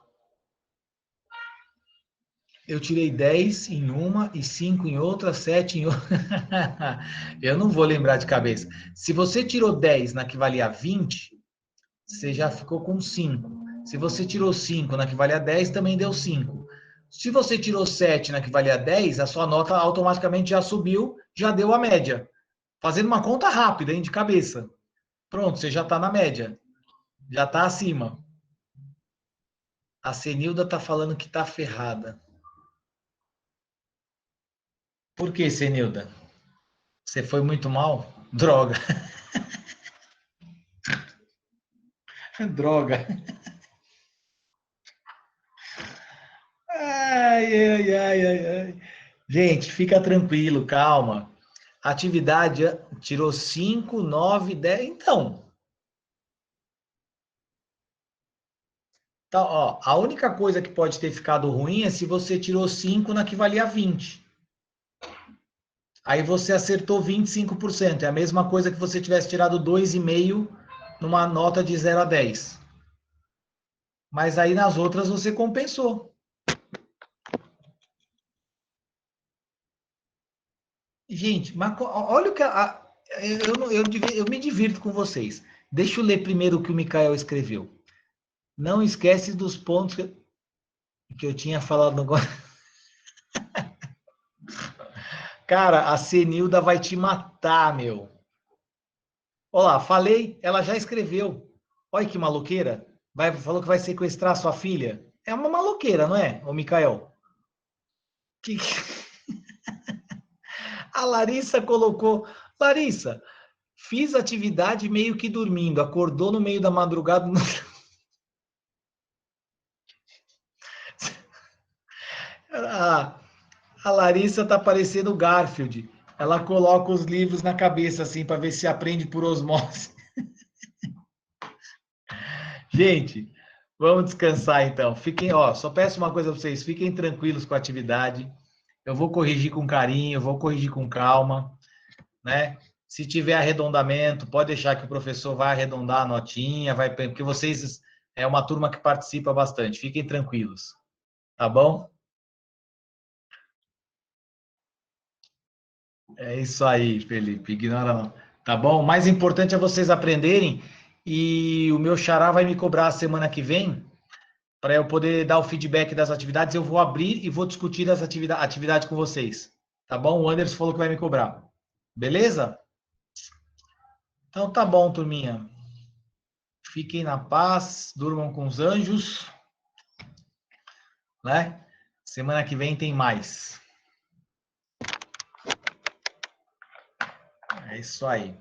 Eu tirei 10 em uma e 5 em outra, 7 em outra. Eu não vou lembrar de cabeça. Se você tirou 10 na que valia 20, você já ficou com 5. Se você tirou 5 na que valia 10, também deu 5. Se você tirou 7 na que valia 10, a sua nota automaticamente já subiu, já deu a média. Fazendo uma conta rápida, hein, de cabeça. Pronto, você já está na média. Já está acima. A Senilda está falando que está ferrada. Por que, Senilda? Você foi muito mal? Droga. Droga. Ai, ai, ai, ai, ai. Gente, fica tranquilo, calma. Atividade tirou 5, 9, 10. Então, tá, ó, a única coisa que pode ter ficado ruim é se você tirou 5 na que valia 20. Aí você acertou 25%. É a mesma coisa que você tivesse tirado 2,5 numa nota de 0 a 10. Mas aí nas outras você compensou. Gente, mas olha o que eu me divirto com vocês. Deixa eu ler primeiro o que o Mikael escreveu. Não esquece dos pontos que eu tinha falado agora. Cara, a Senilda vai te matar, meu. Olha lá, falei, ela já escreveu. Olha que maloqueira. Falou que vai sequestrar sua filha. É uma maloqueira, não é, ô Mikael? Que... A Larissa colocou. Larissa, fiz atividade meio que dormindo. Acordou no meio da madrugada. A Larissa tá parecendo o Garfield. Ela coloca os livros na cabeça assim para ver se aprende por osmose. Gente, vamos descansar então. Fiquem, ó, só peço uma coisa para vocês, fiquem tranquilos com a atividade. Eu vou corrigir com carinho, vou corrigir com calma, né? Se tiver arredondamento, pode deixar que o professor vai arredondar a notinha, vai, porque vocês é uma turma que participa bastante. Fiquem tranquilos, tá bom? É isso aí, Felipe. Ignora não. Tá bom? O mais importante é vocês aprenderem e o meu xará vai me cobrar a semana que vem para eu poder dar o feedback das atividades. Eu vou abrir e vou discutir as atividades com vocês. Tá bom? O Anderson falou que vai me cobrar. Beleza? Então tá bom, turminha. Fiquem na paz, durmam com os anjos, né? Semana que vem tem mais. É isso aí.